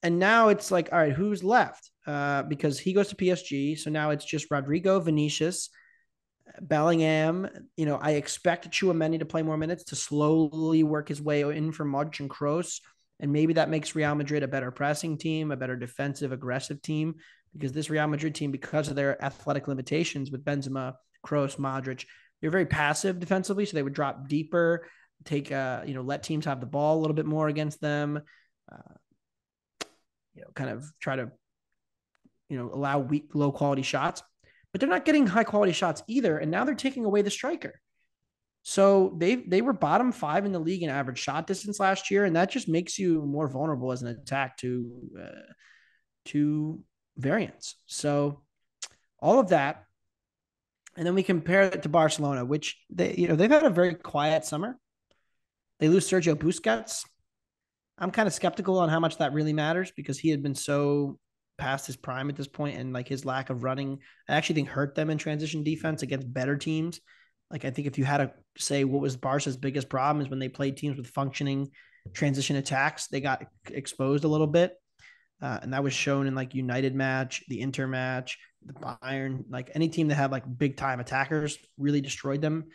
And now it's like, all right, who's left? Because he goes to PSG. So now it's just Rodrigo, Vinicius, Bellingham. I expect Tchouaméni to play more minutes to slowly work his way in for Modric and Kroos. And maybe that makes Real Madrid a better pressing team, a better defensive, aggressive team, because this Real Madrid team, because of their athletic limitations with Benzema, Kroos, Modric, they're very passive defensively. So they would drop deeper, take, let teams have the ball a little bit more against them. Kind of try to, allow weak, low quality shots, but they're not getting high quality shots either. And now they're taking away the striker. So they were bottom 5 in the league in average shot distance last year. And that just makes you more vulnerable as an attack to variance. So all of that. And then we compare it to Barcelona, which they've had a very quiet summer. They lose Sergio Busquets. I'm kind of skeptical on how much that really matters because he had been so past his prime at this point, and like his lack of running, I actually think hurt them in transition defense against better teams. Like I think if you had to say what was Barca's biggest problem is when they played teams with functioning transition attacks, they got exposed a little bit. And that was shown in like United match, the Inter match, the Bayern, like any team that had like big time attackers really destroyed them.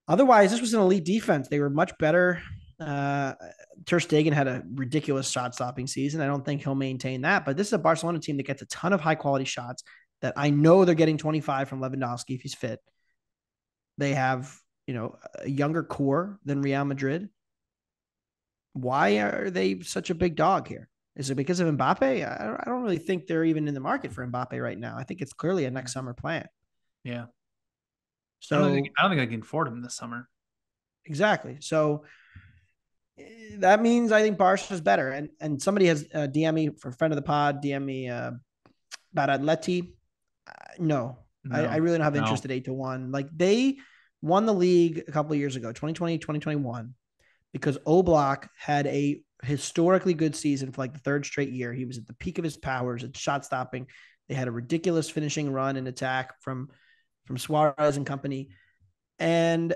Otherwise, this was an elite defense. They were much better. Ter Stegen had a ridiculous shot stopping season. I don't think he'll maintain that, but this is a Barcelona team that gets a ton of high quality shots that I know they're getting 25 from Lewandowski if he's fit. They have, a younger core than Real Madrid. Why are they such a big dog here? Is it because of Mbappe? I don't really think they're even in the market for Mbappe right now. I think it's clearly a next summer plan. Yeah. So I don't think I can afford him this summer. exactly. So that means I think Barca is better. And somebody has DM me for friend of the pod, DM me about Atleti. No, I really don't have interest at 8-1. Like they won the league a couple of years ago, 2020, 2021, because Oblak had a historically good season for like the third straight year. He was at the peak of his powers at shot stopping. They had a ridiculous finishing run and attack from Suarez and company. And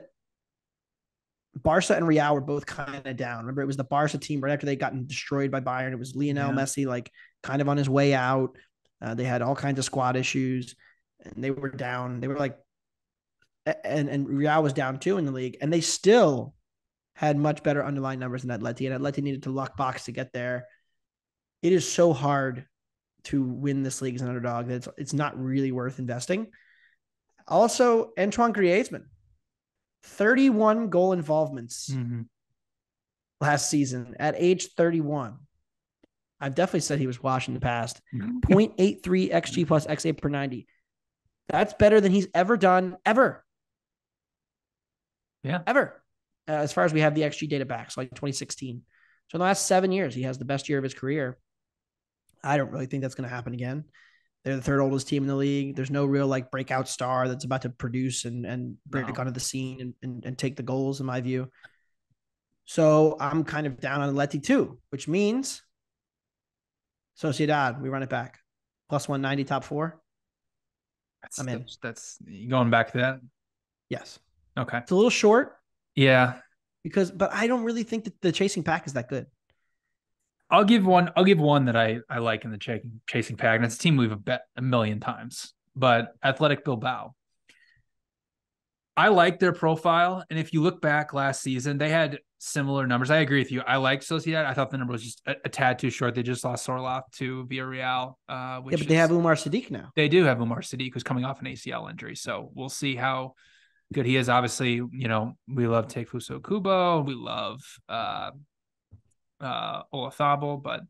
Barca and Real were both kind of down. Remember, it was the Barca team right after they gotten destroyed by Bayern. It was Lionel Messi, like kind of on his way out. They had all kinds of squad issues, and they were down. They were like, and Real was down too in the league, and they still had much better underlying numbers than Atleti, and Atleti needed to luck box to get there. It is so hard to win this league as an underdog that it's not really worth investing. Also, Antoine Griezmann, 31 goal involvements last season at age 31. I've definitely said he was washed in the past. 0.83 XG plus XA per 90. That's better than he's ever done, ever. Yeah. Ever. As far as we have the XG data back, so like 2016. So in the last 7 years, he has the best year of his career. I don't really think that's going to happen again. They're the third oldest team in the league. There's no real like breakout star that's about to produce and break onto the scene and take the goals, in my view. So I'm kind of down on Atleti too, which means Sociedad, we run it back. Plus 190, top four. I'm in. That's going back to that? Yes. Okay. It's a little short. Yeah. But I don't really think that the chasing pack is that good. I'll give one that I like in the chasing pack, and it's a team we've bet a million times. But Athletic Bilbao. I like their profile, and if you look back last season, they had similar numbers. I agree with you. I like Sociedad. I thought the number was just a tad too short. They just lost Sorloth to Villarreal. But they have Umar Sadiq now. They do have Umar Sadiq, who's coming off an ACL injury. So we'll see how good he is. Obviously, we love Takefusa Kubo. We love Olazabal, but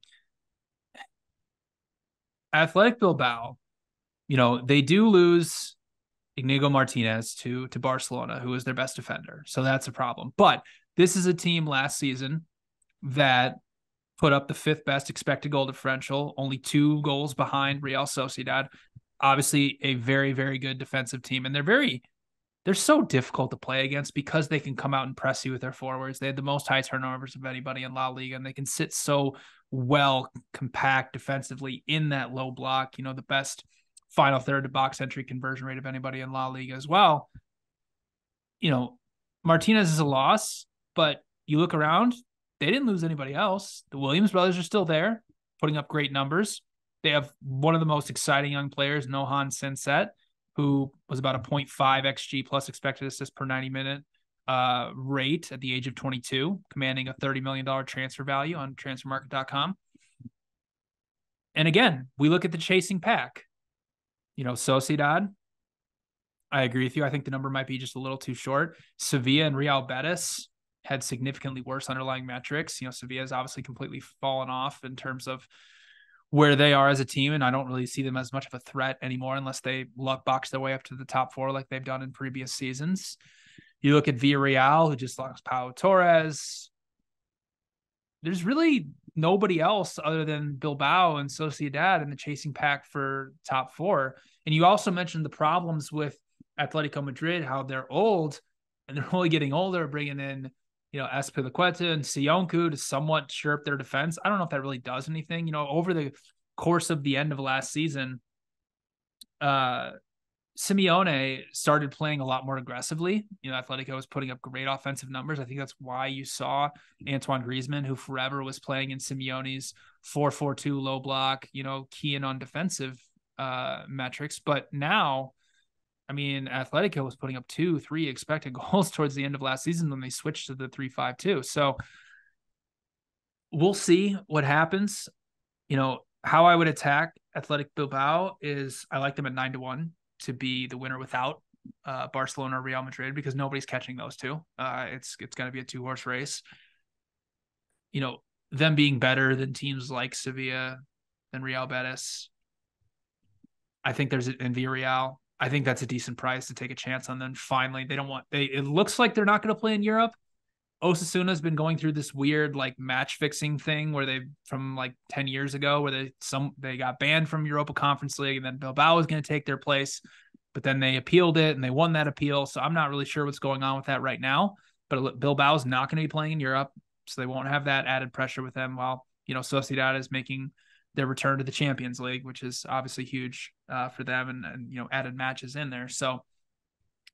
Athletic Bilbao, they do lose Inigo Martinez to Barcelona, who is their best defender. So that's a problem. But this is a team last season that put up the fifth best expected goal differential, only 2 goals behind Real Sociedad. Obviously, a very, very good defensive team. And they're so difficult to play against because they can come out and press you with their forwards. They had the most high turnovers of anybody in La Liga, and they can sit so well compact defensively in that low block. The best final third to box entry conversion rate of anybody in La Liga as well. Martinez is a loss, but you look around, they didn't lose anybody else. The Williams brothers are still there, putting up great numbers. They have one of the most exciting young players, Nohan Senset, who was about a 0.5 XG plus expected assist per 90-minute rate at the age of 22, commanding a $30 million transfer value on transfermarket.com. And again, we look at the chasing pack. Sociedad, I agree with you. I think the number might be just a little too short. Sevilla and Real Betis had significantly worse underlying metrics. Sevilla has obviously completely fallen off in terms of where they are as a team, and I don't really see them as much of a threat anymore unless they luck box their way up to the top 4 like they've done in previous seasons. You look at Villarreal, who just lost Pau Torres. There's really nobody else other than Bilbao and Sociedad in the chasing pack for top 4. And you also mentioned the problems with Atletico Madrid, how they're old and they're only getting older, bringing in, Azpilicueta and Sionku to somewhat shore up their defense. I don't know if that really does anything. Over the course of the end of last season, Simeone started playing a lot more aggressively. Atletico was putting up great offensive numbers. I think that's why you saw Antoine Griezmann, who forever was playing in Simeone's 4-4-2 low block, keying on defensive metrics. But now, Atletico was putting up 2-3 expected goals towards the end of last season when they switched to the 3-5-2. So we'll see what happens. How I would attack Athletic Bilbao is I like them at 9-1 to be the winner without Barcelona or Real Madrid, because nobody's catching those two. It's going to be a 2-horse race. Them being better than teams like Sevilla, than Real Betis. I think there's in Villarreal. I think that's a decent price to take a chance on them. Finally, it looks like they're not going to play in Europe. Osasuna's been going through this weird like match fixing thing where they from like 10 years ago where they got banned from Europa Conference League, and then Bilbao was going to take their place, but then they appealed it and they won that appeal. So I'm not really sure what's going on with that right now, but Bilbao's not going to be playing in Europe, so they won't have that added pressure with them, while Sociedad is making their return to the Champions League, which is obviously huge for them, and added matches in there. So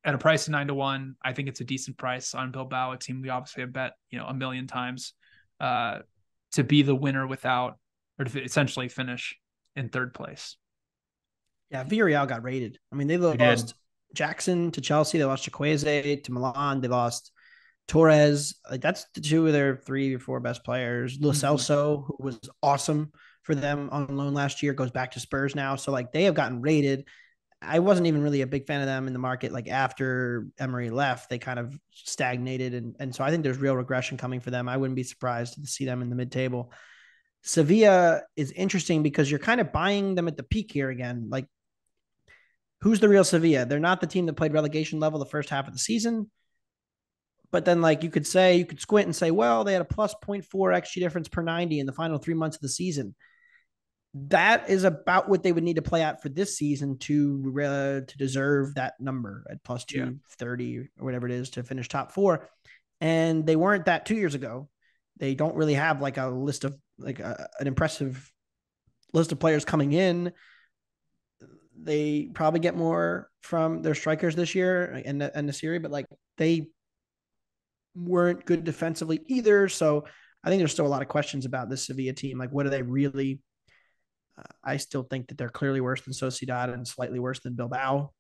at a price of 9-1, I think it's a decent price on Bilbao, a team we obviously have bet, a million times to be the winner or to essentially finish in third place. Yeah, Villarreal got raided. I mean, they lost Jackson to Chelsea. They lost Chiqueze to Milan. They lost Torres. Like, that's two of their 3 or 4 best players. Lo Celso, who was awesome for them on loan last year, goes back to Spurs now. So, like, they have gotten raided. I wasn't even really a big fan of them in the market. Like, after Emery left, they kind of stagnated. And so I think there's real regression coming for them. I wouldn't be surprised to see them in the mid-table. Sevilla is interesting because you're kind of buying them at the peak here again. Like, who's the real Sevilla? They're not the team that played relegation level the first half of the season. But then, like, you could squint and say, well, they had a plus 0.4 XG difference per 90 in the final 3 months of the season. That is about what they would need to play out for this season to deserve that number at plus 230 or whatever it is to finish top 4. And they weren't that 2 years ago. They don't really have like a list of an impressive list of players coming in. They probably get more from their strikers this year and the series, but like they weren't good defensively either. So I think there's still a lot of questions about this Sevilla team. Like, what are they really? I still think that they're clearly worse than Sociedad and slightly worse than Bilbao.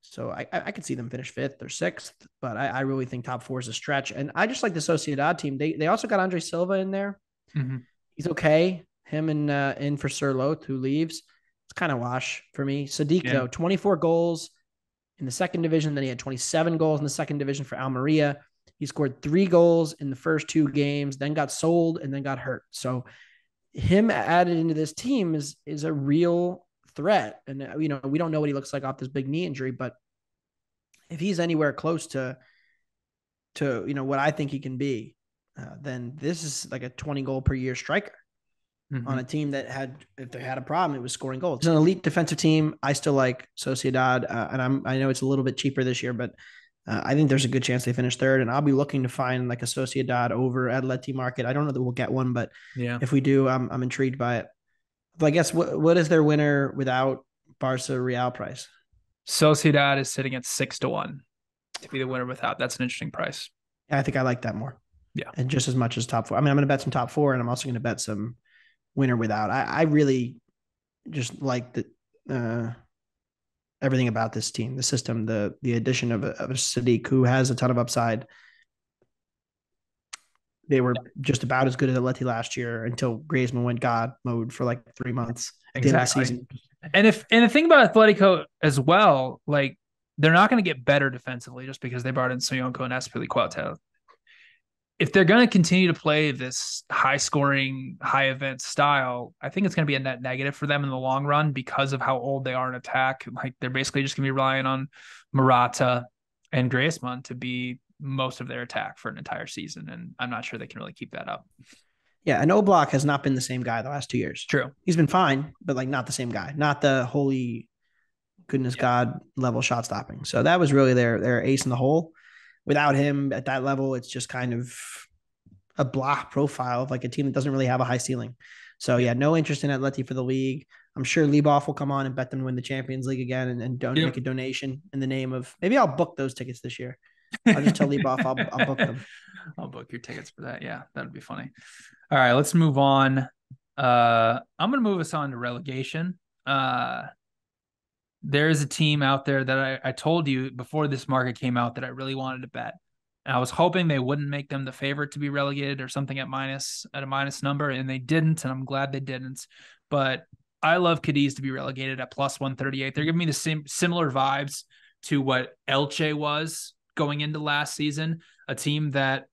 So I could see them finish 5th or 6th, but I really think top 4 is a stretch. And I just like the Sociedad team. They also got Andre Silva in there. Mm-hmm. He's okay. Him and in for Sir Loth, who leaves. It's kind of wash for me. Sadiq, though, 24 goals in the second division. Then he had 27 goals in the second division for Almeria. He scored 3 goals in the first 2 games, then got sold and then got hurt. So him added into this team is a real threat. And, we don't know what he looks like off this big knee injury, but if he's anywhere close to what I think he can be, then this is like a 20 goal per year striker on a team that if they had a problem, it was scoring goals. It's an elite defensive team. I still like Sociedad, and I know it's a little bit cheaper this year, but I think there's a good chance they finish 3rd, and I'll be looking to find like a Sociedad over Atleti market. I don't know that we'll get one, but if we do, I'm intrigued by it. But I guess what is their winner without Barca Real price? Sociedad is sitting at 6-1 to be the winner without. That's an interesting price. Yeah, I think I like that more. Yeah, and just as much as top 4. I mean, I'm going to bet some top 4, and I'm also going to bet some winner without. I really just like the everything about this team, the system, the addition of a Sadiq who has a ton of upside. They were just about as good as Atleti last year until Griezmann went God mode for like 3 months. Exactly. And the thing about Atletico as well, like they're not going to get better defensively just because they brought in Soyuncu and Azpilicueta. If they're going to continue to play this high-scoring, high-event style, I think it's going to be a net negative for them in the long run because of how old they are in attack. Like they're basically just going to be relying on Morata and Griezmann to be most of their attack for an entire season, and I'm not sure they can really keep that up. Yeah, and Oblak has not been the same guy the last 2 years. True. He's been fine, but like not the same guy, not the holy goodness God level shot stopping. So that was really their ace in the hole. Without him at that level, it's just kind of a blah profile of like a team that doesn't really have a high ceiling. So yeah, no interest in Atleti for the league. I'm sure Lieboff will come on and bet them to win the Champions League again and don't make a donation in the name of, maybe I'll book those tickets this year. I'll just tell Lieboff I'll book them. I'll book your tickets for that. Yeah, that'd be funny. All right, let's move on. I'm going to move us on to relegation. There is a team out there that I told you before this market came out that I really wanted to bet. And I was hoping they wouldn't make them the favorite to be relegated or something at a minus number, and they didn't, and I'm glad they didn't. But I love Cadiz to be relegated at plus 138. They're giving me the same similar vibes to what Elche was going into last season, a team that,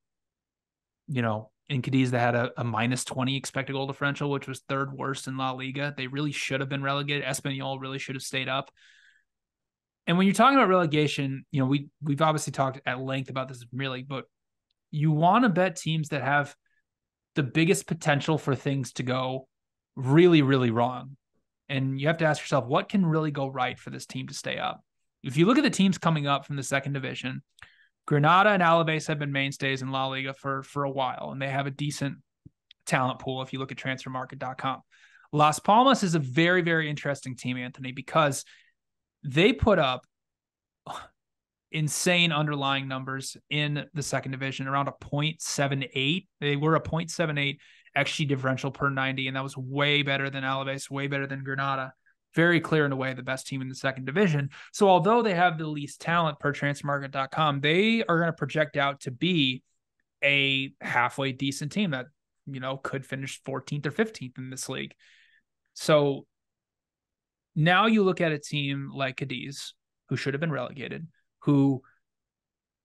in Cadiz, they had a minus 20 expected goal differential, which was 3rd worst in La Liga. They really should have been relegated. Espanyol really should have stayed up. And when you're talking about relegation, we've obviously talked at length about this really, but you want to bet teams that have the biggest potential for things to go really, really wrong. And you have to ask yourself, what can really go right for this team to stay up? If you look at the teams coming up from the second division, Granada and Alaves have been mainstays in La Liga for a while, and they have a decent talent pool if you look at transfermarket.com. Las Palmas is a very, very interesting team, Anthony, because they put up insane underlying numbers in the second division, around a 0.78. They were a 0.78 XG differential per 90, and that was way better than Alaves, way better than Granada. Very clear in a way the best team in the second division. So although they have the least talent per transfermarket.com, they are going to project out to be a halfway decent team that, could finish 14th or 15th in this league. So now you look at a team like Cadiz, who should have been relegated,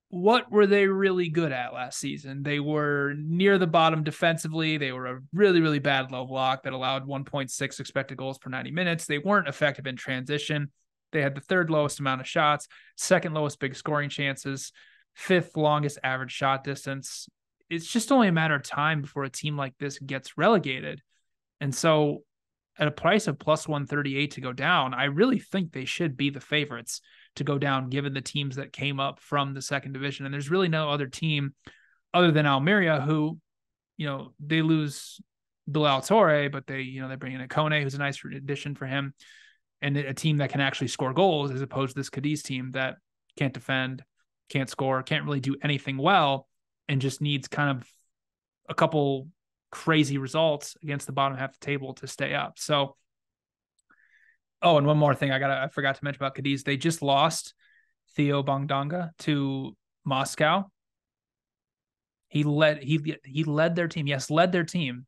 what were they really good at last season? They were near the bottom defensively. They were a really, really bad low block that allowed 1.6 expected goals per 90 minutes. They weren't effective in transition. They had the third lowest amount of shots, second lowest big scoring chances, fifth longest average shot distance. It's just only a matter of time before a team like this gets relegated. And so at a price of plus 138 to go down, I really think they should be the favorites to go down, given the teams that came up from the second division. And there's really no other team other than Almeria who, they lose Bilal Torre, but they bring in a Kone, who's a nice addition for him, and a team that can actually score goals, as opposed to this Cadiz team that can't defend, can't score, can't really do anything well, and just needs kind of a couple crazy results against the bottom half of the table to stay up. So, oh, and one more thing I forgot to mention about Cadiz. They just lost Theo Bongdanga to Moscow. He led their team. Yes, led their team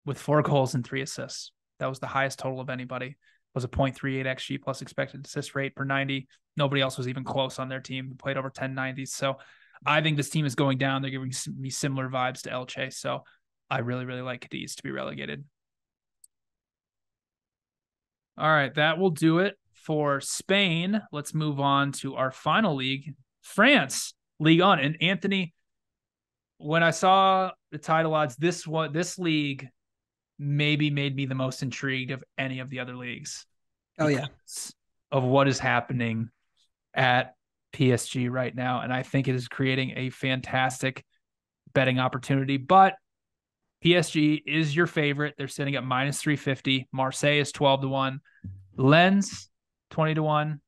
with 4 goals and 3 assists. That was the highest total of anybody. It was a 0.38 XG plus expected assist rate per 90. Nobody else was even close on their team who played over 10 90s. So I think this team is going down. They're giving me similar vibes to Elche. So I really, really like Cadiz to be relegated. All right, that will do it for Spain. Let's move on to our final league, France, Ligue 1. And Anthony, when I saw the title odds, this league maybe made me the most intrigued of any of the other leagues. Oh, yeah. Of what is happening at PSG right now. And I think it is creating a fantastic betting opportunity. But PSG is your favorite. They're sitting at minus 350. Marseille is 12-1. Lens, 20-1.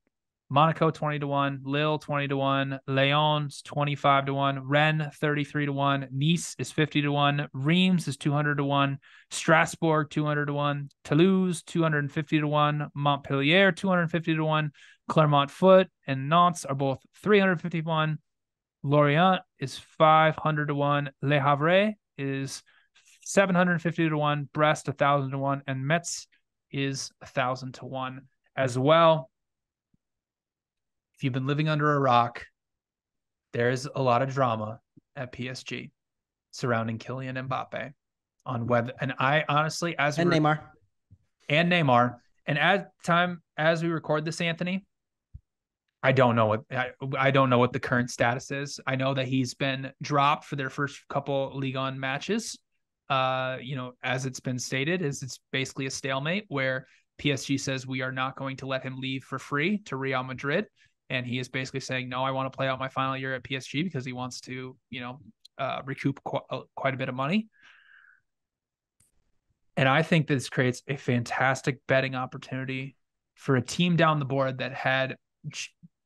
Monaco, 20-1. Lille, 20-1. Lyon's 25-1. Rennes, 33-1. Nice is 50-1. Reims is 200-1. Strasbourg, 200-1. Toulouse, 250-1. Montpellier, 250-1. Clermont-Foot and Nantes are both 350-1. Lorient is 500-1. Le Havre is 750-1, Brest 1,000-1, and Metz is 1,000-1 as well. If you've been living under a rock, there's a lot of drama at PSG surrounding Kylian Mbappe on web. And I honestly, Neymar, and as we record this, Anthony, I don't know what the current status is. I know that he's been dropped for their first couple Ligue 1 matches. As it's been stated, it's basically a stalemate where PSG says we are not going to let him leave for free to Real Madrid. And he is basically saying, no, I want to play out my final year at PSG because he wants to, recoup quite a bit of money. And I think this creates a fantastic betting opportunity for a team down the board that had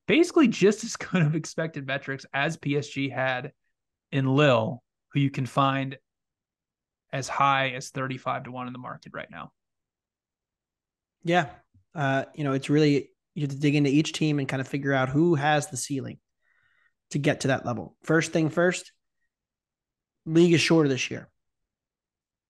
basically just as good of expected metrics as PSG had in Lille, who you can find as high as 35-1 in the market right now. Yeah. It's really, you have to dig into each team and kind of figure out who has the ceiling to get to that level. First thing first, league is shorter this year.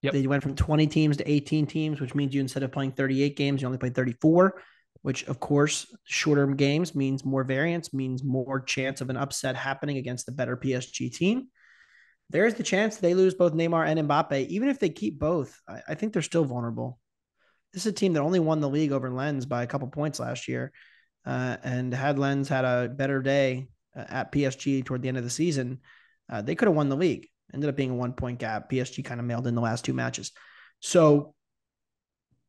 Yep. They went from 20 teams to 18 teams, which means you, instead of playing 38 games, you only play 34, which of course, shorter games means more variance, means more chance of an upset happening against the better PSG team. There's the chance they lose both Neymar and Mbappe. Even if they keep both, I think they're still vulnerable. This is a team that only won the league over Lens by a couple points last year. And had Lens had a better day at PSG toward the end of the season, they could have won the league. Ended up being a 1-point gap. PSG kind of mailed in the last 2 matches. So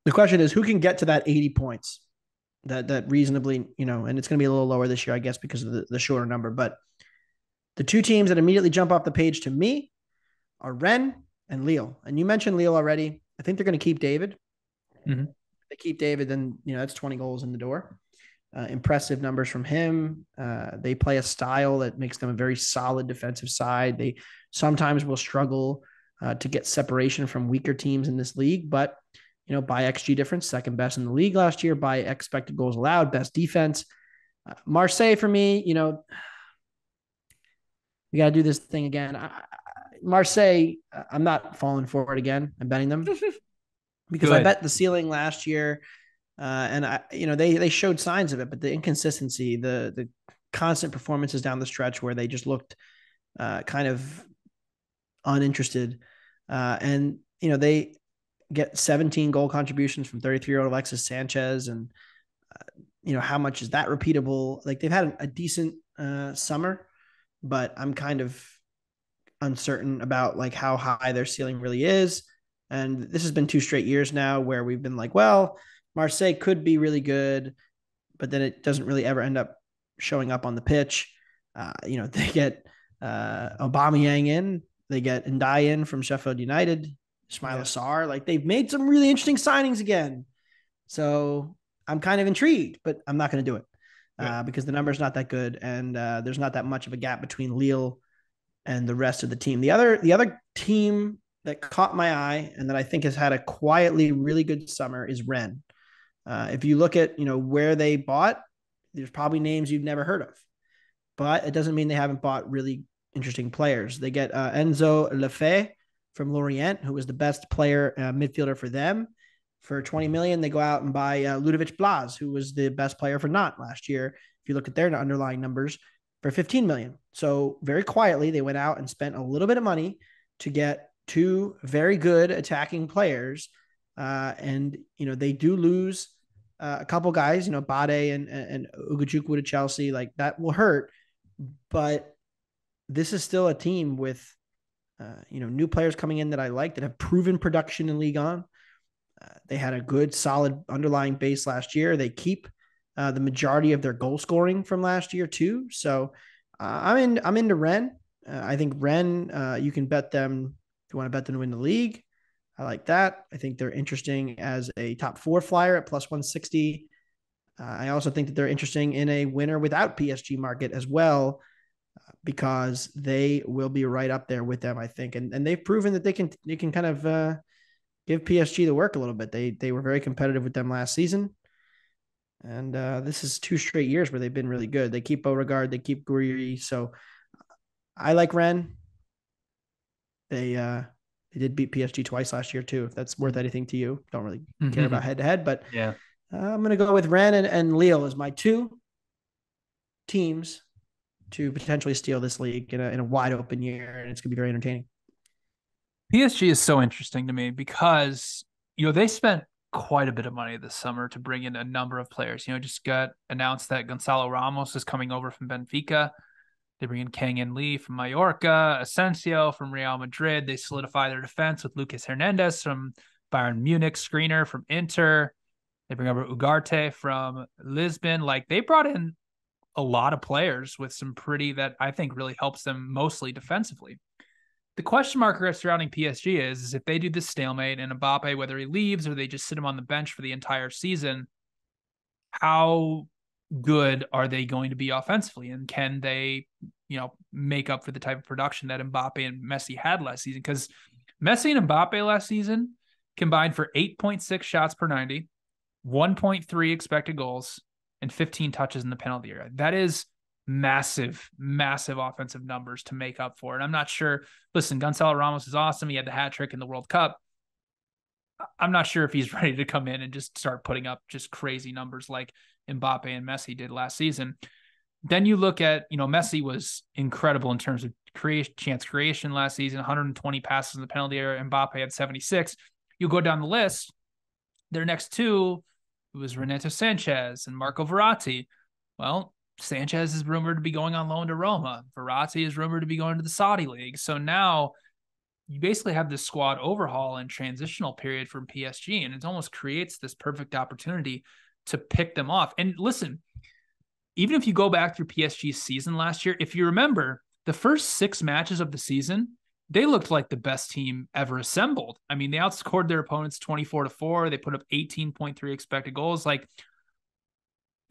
the question is, who can get to that 80 points? That reasonably, and it's going to be a little lower this year, I guess, because of the shorter number. But the 2 teams that immediately jump off the page to me are Rennes and Lille. And you mentioned Lille already. I think they're going to keep David. Mm-hmm. If they keep David, then, that's 20 goals in the door. Impressive numbers from him. They play a style that makes them a very solid defensive side. They sometimes will struggle to get separation from weaker teams in this league, but by XG difference, second best in the league last year. By expected goals allowed, best defense. Marseille for me, we got to do this thing again. Marseille, I'm not falling for it again. I'm betting them because I bet the ceiling last year, and they showed signs of it, but the inconsistency, the constant performances down the stretch where they just looked kind of uninterested, and they get 17 goal contributions from 33-year-old Alexis Sanchez. And, how much is that repeatable? Like, they've had a decent summer, but I'm kind of uncertain about like how high their ceiling really is. And this has been 2 straight years now where we've been like, well, Marseille could be really good, but then it doesn't really ever end up showing up on the pitch. They get Aubameyang in, they get Ndiaye in from Sheffield United, Ismail Assar. Like, they've made some really interesting signings again. So I'm kind of intrigued, but I'm not going to do it because the number's not that good. And there's not that much of a gap between Lille and the rest of the team. The other team that caught my eye and that I think has had a quietly really good summer is Rennes. If you look at, where they bought, there's probably names you've never heard of, but it doesn't mean they haven't bought really interesting players. They get Enzo Lefebvre from Lorient, who was the best player midfielder for them. For 20 million, they go out and buy Ludovic Blas, who was the best player for Nantes last year. If you look at their underlying numbers, for 15 million. So very quietly, they went out and spent a little bit of money to get 2 very good attacking players. And, they do lose a couple guys, Bade and Ugochukwu to Chelsea. Like, that will hurt. But this is still a team with, new players coming in that I like, that have proven production in Ligue 1. They had a good, solid underlying base last year. They keep the majority of their goal scoring from last year too. So I'm into Rennes. I think Rennes, you can bet them if you want to bet them to win the league. I like that. I think they're interesting as a top 4 flyer at plus 160. I also think that they're interesting in a winner without PSG market as well, because they will be right up there with them, I think. And they've proven that they can kind of give PSG the work a little bit. They were very competitive with them last season. And this is 2 straight years where they've been really good. They keep Beauregard, they keep Guiri. So I like Rennes. They did beat PSG twice last year too. If that's worth anything to you, don't really care about head to head. But yeah, I'm going to go with Rennes and Lille as my 2 teams to potentially steal this league in a wide open year, and it's going to be very entertaining. PSG is so interesting to me because they spent quite a bit of money this summer to bring in a number of players. Just got announced that Gonzalo Ramos is coming over from Benfica. They bring in Kang-in Lee from Mallorca, Asensio from Real Madrid. They solidify their defense with Lucas Hernandez from Bayern Munich, Screener from Inter. They bring over Ugarte from Lisbon. Like, they brought in a lot of players with some pretty that I think really helps them mostly defensively. The question mark surrounding PSG is if they do this stalemate and Mbappe, whether he leaves or they just sit him on the bench for the entire season, how good are they going to be offensively? And can they, make up for the type of production that Mbappe and Messi had last season? Because Messi and Mbappe last season combined for 8.6 shots per 90, 1.3 expected goals, and 15 touches in the penalty area. That is massive offensive numbers to make up for it. I'm not sure. Listen, Gonzalo Ramos is awesome. He had the hat trick in the World Cup. I'm not sure if he's ready to come in and just start putting up just crazy numbers like Mbappe and Messi did last season. Then you look at, Messi was incredible in terms of chance creation last season, 120 passes in the penalty area. Mbappe had 76. You go down the list, their next 2, it was Renato Sanchez and Marco Verratti. Well, Sanchez is rumored to be going on loan to Roma. Verratti is rumored to be going to the Saudi League. So now you basically have this squad overhaul and transitional period from PSG, and it almost creates this perfect opportunity to pick them off. And listen, even if you go back through PSG's season last year, if you remember the first 6 matches of the season, they looked like the best team ever assembled. I mean, they outscored their opponents 24-4. They put up 18.3 expected goals. Like,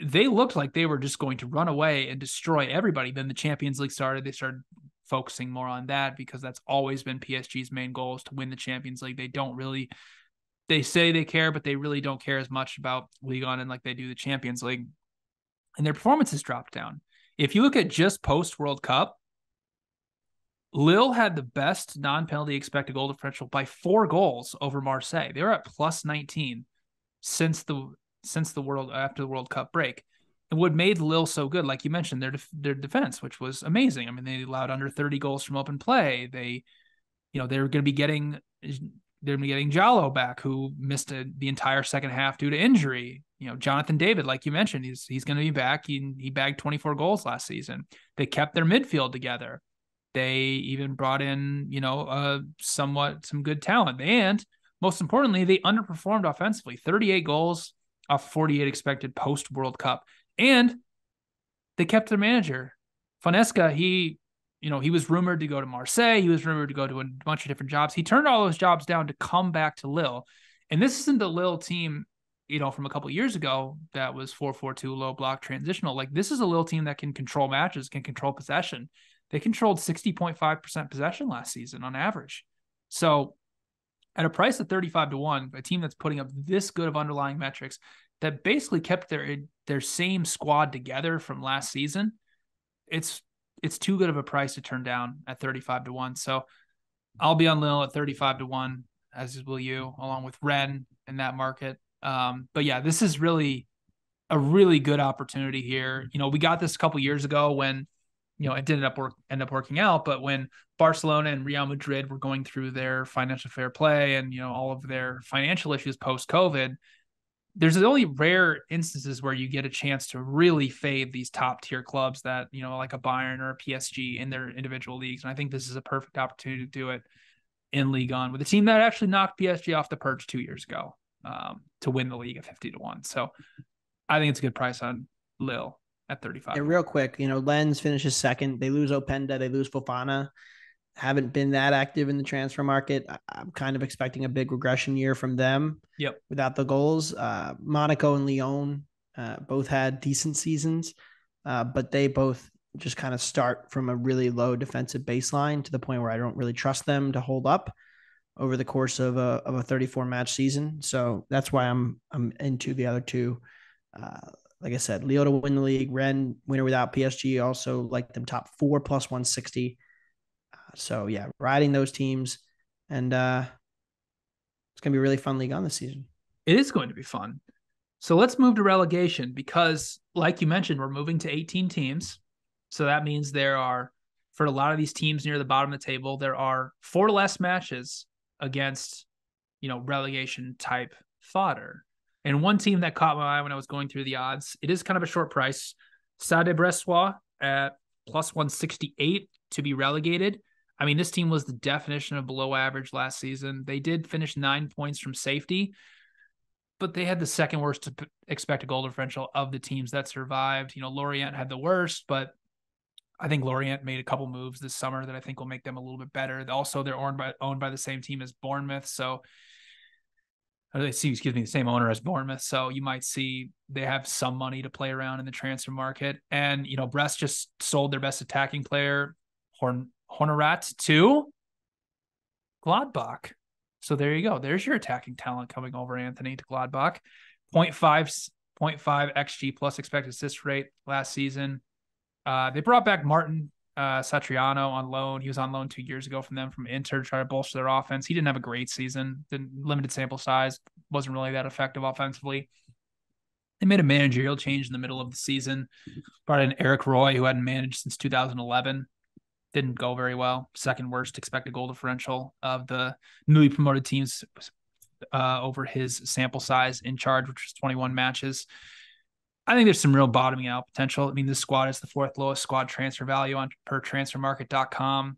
they looked like they were just going to run away and destroy everybody. Then the Champions League started. They started focusing more on that because that's always been PSG's main goal, is to win the Champions League. They say they care, but they really don't care as much about Ligue 1 and like they do the Champions League. And their performances dropped down. If you look at just post-World Cup, Lille had the best non-penalty expected goal differential by 4 goals over Marseille. They were at plus 19 after the World Cup break. And what made Lille so good, like you mentioned, their defense, which was amazing. I mean, they allowed under 30 goals from open play. They were going to be getting Jallo back, who missed the entire second half due to injury. Jonathan David, like you mentioned, he's going to be back. He bagged 24 goals last season. They kept their midfield together. They even brought in, some good talent. And most importantly, they underperformed offensively. 38 goals off 48 expected post-World Cup. And they kept their manager. Fonesca, he was rumored to go to Marseille. He was rumored to go to a bunch of different jobs. He turned all those jobs down to come back to Lille. And this isn't the Lille team, from a couple of years ago that was 4-4-2 low block transitional. Like, this is a Lille team that can control matches, can control possession. They controlled 60.5% possession last season on average. So at a price of 35-1, a team that's putting up this good of underlying metrics that basically kept their same squad together from last season, it's too good of a price to turn down at 35-1. So I'll be on Lille at 35-1, as will you, along with Rennes in that market. But yeah, this is really a really good opportunity here. We got this a couple years ago when, it didn't end up working out, but when Barcelona and Real Madrid were going through their financial fair play and, all of their financial issues post-COVID, there's only rare instances where you get a chance to really fade these top tier clubs that, like a Bayern or a PSG in their individual leagues. And I think this is a perfect opportunity to do it in Ligue 1 with a team that actually knocked PSG off the perch 2 years ago to win the league at 50-1. So I think it's a good price on Lille at 35. And real quick, Lens finishes second. They lose Openda. They lose Fofana. Haven't been that active in the transfer market. I'm kind of expecting a big regression year from them. Yep. Without the goals. Monaco and Lyon both had decent seasons, but they both just kind of start from a really low defensive baseline to the point where I don't really trust them to hold up over the course of a 34 match season. So that's why I'm into the other two. Like I said, Lyon to win the league, Rennes winner without PSG, also like them top 4 plus 160. So yeah, riding those teams, and it's going to be a really fun league on this season. It is going to be fun. So let's move to relegation because, like you mentioned, we're moving to 18 teams. So that means there are, for a lot of these teams near the bottom of the table, there are 4 less matches against, relegation type fodder. And one team that caught my eye when I was going through the odds, it is kind of a short price. Stade Brestois at plus 168 to be relegated. I mean, this team was the definition of below average last season. They did finish 9 points from safety, but they had the second worst expected goal differential of the teams that survived. Lorient had the worst, but I think Lorient made a couple moves this summer that I think will make them a little bit better. Also, they're owned by the same team as Bournemouth. So, the same owner as Bournemouth. So you might see they have some money to play around in the transfer market. And, Brest just sold their best attacking player, Honorat, to Gladbach. So there you go. There's your attacking talent coming over, Anthony, to Gladbach. 0.5 XG plus expected assist rate last season. They brought back Martin Satriano on loan. He was on loan 2 years ago from them from Inter to try to bolster their offense. He didn't have a great season. Limited sample size. Wasn't really that effective offensively. They made a managerial change in the middle of the season. Brought in Eric Roy, who hadn't managed since 2011. Didn't go very well. Second worst expected goal differential of the newly promoted teams over his sample size in charge, which was 21 matches. I think there's some real bottoming out potential. I mean, this squad is the fourth lowest squad transfer value on per transfermarket.com.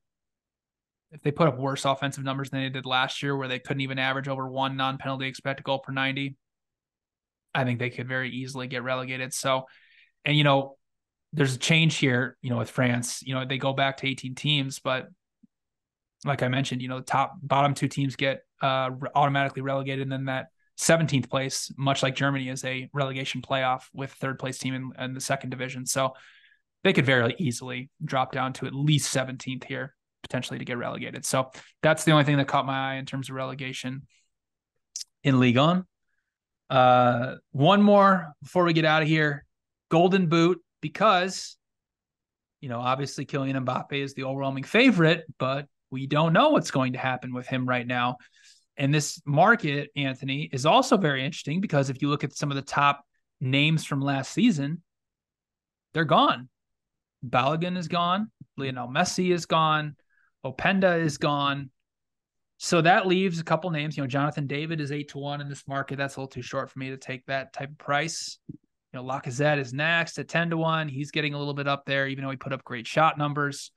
If they put up worse offensive numbers than they did last year, where they couldn't even average over 1 non-penalty expected goal per 90, I think they could very easily get relegated. So, and, there's a change here, with France. They go back to 18 teams, but like I mentioned, the bottom 2 teams get automatically relegated. And then that 17th place, much like Germany, is a relegation playoff with third place team in the second division. So they could very easily drop down to at least 17th here, potentially, to get relegated. So that's the only thing that caught my eye in terms of relegation in Ligue 1. One more before we get out of here. Golden Boot, because, obviously Kylian Mbappe is the overwhelming favorite, but we don't know what's going to happen with him right now. And this market, Anthony, is also very interesting because if you look at some of the top names from last season, they're gone. Balogun is gone. Lionel Messi is gone. Openda is gone. So that leaves a couple names. Jonathan David is 8-1 in this market. That's a little too short for me to take that type of price. Lacazette is next at 10-1. He's getting a little bit up there, even though he put up great shot numbers.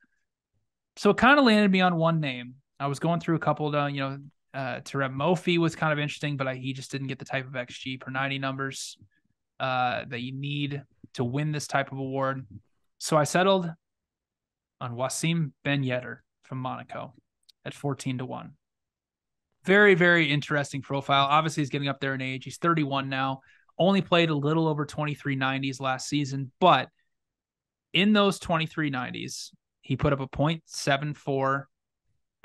So it kind of landed me on one name. I was going through a couple of, Terem Mofi was kind of interesting, but he just didn't get the type of XG per 90 numbers that you need to win this type of award. So I settled on Wassim Ben Yedder from Monaco at 14-1. Very, very interesting profile. Obviously, he's getting up there in age. He's 31 now. Only played a little over 23 90s last season, but in those 23 90s, he put up a 0.74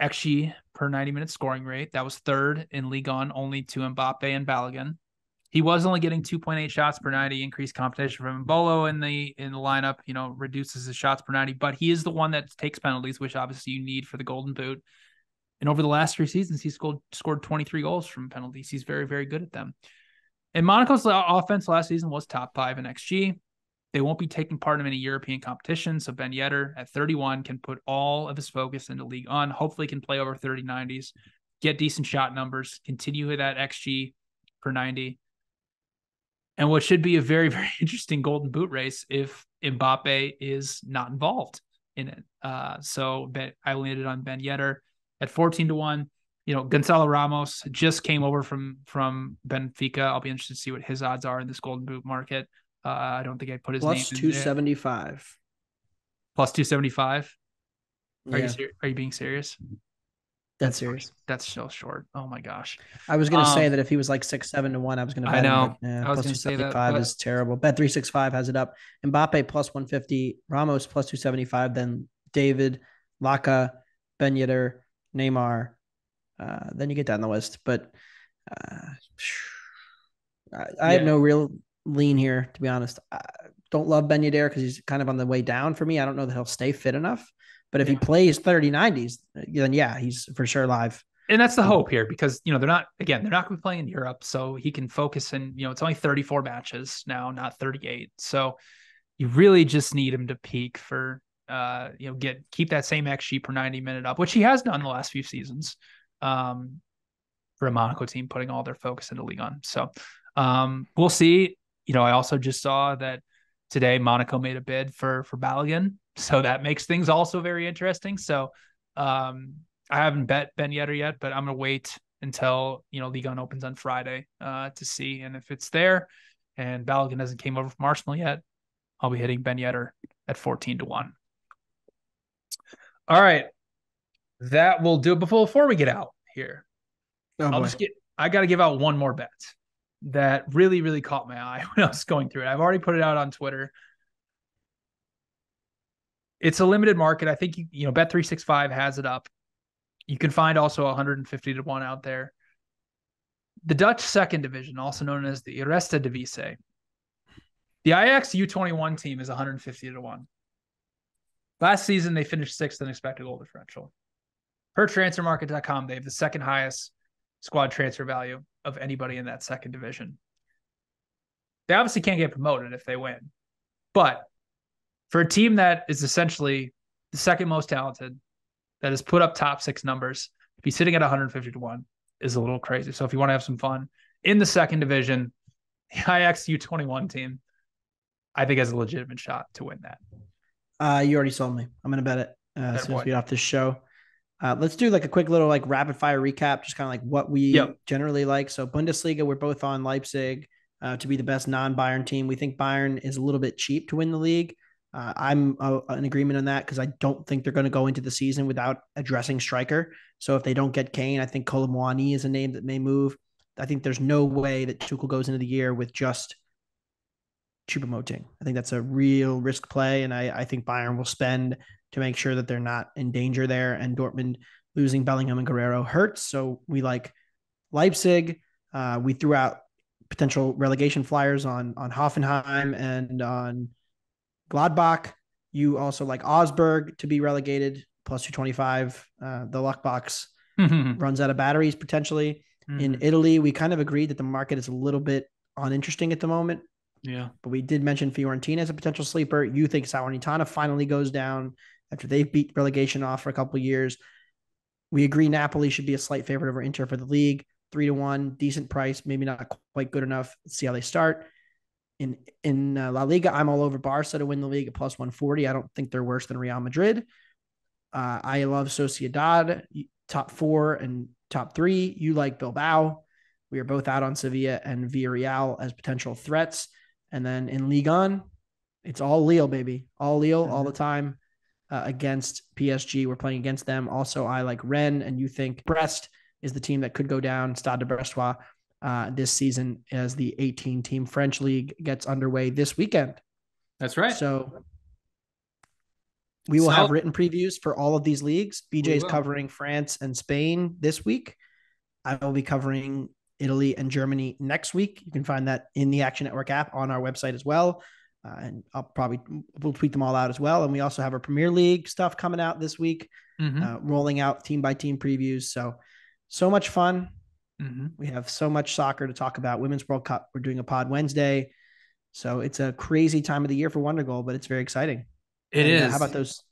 XG per 90-minute scoring rate. That was third in Ligue 1, only to Mbappe and Balogun. He was only getting 2.8 shots per 90, increased competition from Mbolo in the lineup, reduces his shots per 90, but he is the one that takes penalties, which obviously you need for the Golden Boot. And over the last 3 seasons, he's scored 23 goals from penalties. He's very, very good at them. And Monaco's offense last season was top 5 in XG. They won't be taking part in any European competition, so Ben Yedder at 31 can put all of his focus into Ligue 1, hopefully can play over 30 90s, get decent shot numbers, continue with that XG per 90. And what should be a very, very interesting Golden Boot race if Mbappe is not involved in it. So I landed on Ben Yedder at 14-1. Gonzalo Ramos just came over from Benfica. I'll be interested to see what his odds are in this Golden Boot market. I don't think I put his name in there. Plus 275. Plus 275. Yeah. Are you being serious? That's serious. That's so short. Oh my gosh. I was going to say that if he was like 6-7-1, I was going to bet I know. him. But, I was going to say that. Plus 275 is terrible. Bet365 has it up. Mbappe plus 150, Ramos plus 275, then David, Laka, Ben Yedder, Neymar. Then you get down the list. But I have no real lean here, to be honest. I don't love Ben Yedder because he's kind of on the way down for me. I don't know that he'll stay fit enough. But if he plays 30 90s, then he's for sure live. And that's the hope here because, they're not going to be playing in Europe. So he can focus in, it's only 34 matches now, not 38. So you really just need him to peak for, keep that same XG per 90 minute up, which he has done the last few seasons for a Monaco team, putting all their focus into Ligue 1. So we'll see. I also just saw that today Monaco made a bid for Balogun. So that makes things also very interesting. So I haven't bet Ben Yedder yet, but I'm going to wait until, Ligue 1 opens on Friday to see. And if it's there and Balogun hasn't came over from Arsenal yet, I'll be hitting Ben Yedder at 14-1. All right. That will do it. Before we get out here, I got to give out one more bet that really, really caught my eye when I was going through it. I've already put it out on Twitter. It's a limited market. I think Bet365 has it up. You can find also 150-1 out there. The Dutch second division, also known as the Eredivisie. The Ajax U21 team is 150-1. Last season, they finished 6th in expected goal differential. Per transfermarket.com, they have the second highest squad transfer value of anybody in that second division. They obviously can't get promoted if they win. But for a team that is essentially the second most talented, that has put up top 6 numbers, to be sitting at 150-1 is a little crazy. So if you want to have some fun in the second division, the Ajax U21 team I think has a legitimate shot to win that. You already sold me. I'm going to bet it as soon as Boy. we get off this show. Let's do like a quick little like rapid fire recap, just kind of like what we generally like. So Bundesliga, we're both on Leipzig to be the best non-Bayern team. We think Bayern is a little bit cheap to win the league. I'm in agreement on that because I don't think they're going to go into the season without addressing striker. So if they don't get Kane, I think Colomwani is a name that may move. I think there's no way that Tuchel goes into the year with just Choupo-Moting. I think that's a real risk play, and I think Bayern will spend to make sure that they're not in danger there. And Dortmund losing Bellingham and Guerrero hurts. So we like Leipzig. We threw out potential relegation flyers on Hoffenheim and on Gladbach. You also like Augsburg to be relegated plus 225. The luck box runs out of batteries potentially. In Italy, we kind of agreed that the market is a little bit uninteresting at the moment. Yeah. But we did mention Fiorentina as a potential sleeper. You think Salernitana finally goes down after they've beat relegation off for a couple of years. We agree Napoli should be a slight favorite over Inter for the league. 3-1, decent price, maybe not quite good enough. Let's see how they start. In La Liga, I'm all over Barca to win the league at plus 140. I don't think they're worse than Real Madrid. I love Sociedad, top 4 and top 3. You like Bilbao. We are both out on Sevilla and Villarreal as potential threats. And then in Ligue 1, it's all Lille, baby. All Lille all the time against PSG. We're playing against them. Also, I like Rennes, and you think Brest is the team that could go down, Stade de Brestois, this season as the 18-team French league gets underway this weekend. That's right. So we will have written previews for all of these leagues. BJ is covering France and Spain this week. I will be covering Italy and Germany next week. You can find that in the Action Network app on our website as well. And we'll tweet them all out as well. And we also have our Premier League stuff coming out this week, rolling out team by team previews. So much fun. We have so much soccer to talk about. Women's World Cup. We're doing a pod Wednesday. So it's a crazy time of the year for Wondergoal, but it's very exciting. It is. How about those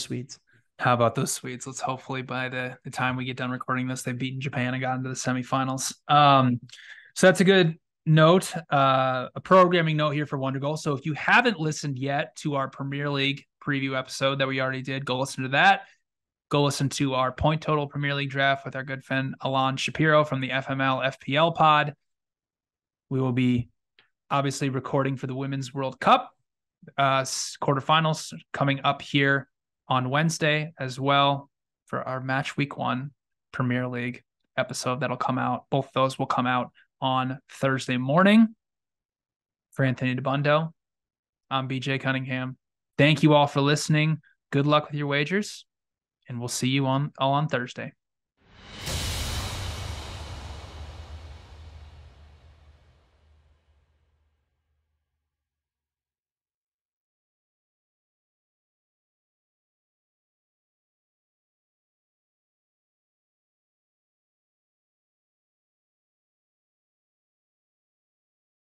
Swedes? How about those Swedes? Let's hopefully by the time we get done recording this, they've beaten Japan and got into the semifinals. So that's a good note, a programming note here for Wondergoal. So if you haven't listened yet to our Premier League preview episode that we already did, go listen to that. Go listen to our point total Premier League draft with our good friend Alon Shapiro from the FML FPL pod. We will be obviously recording for the Women's World Cup quarterfinals coming up here on Wednesday as well for our match week 1 Premier League episode that'll come out. Both of those will come out on Thursday morning. For Anthony DeBundo, I'm BJ Cunningham. Thank you all for listening. Good luck with your wagers, and we'll see you all on Thursday.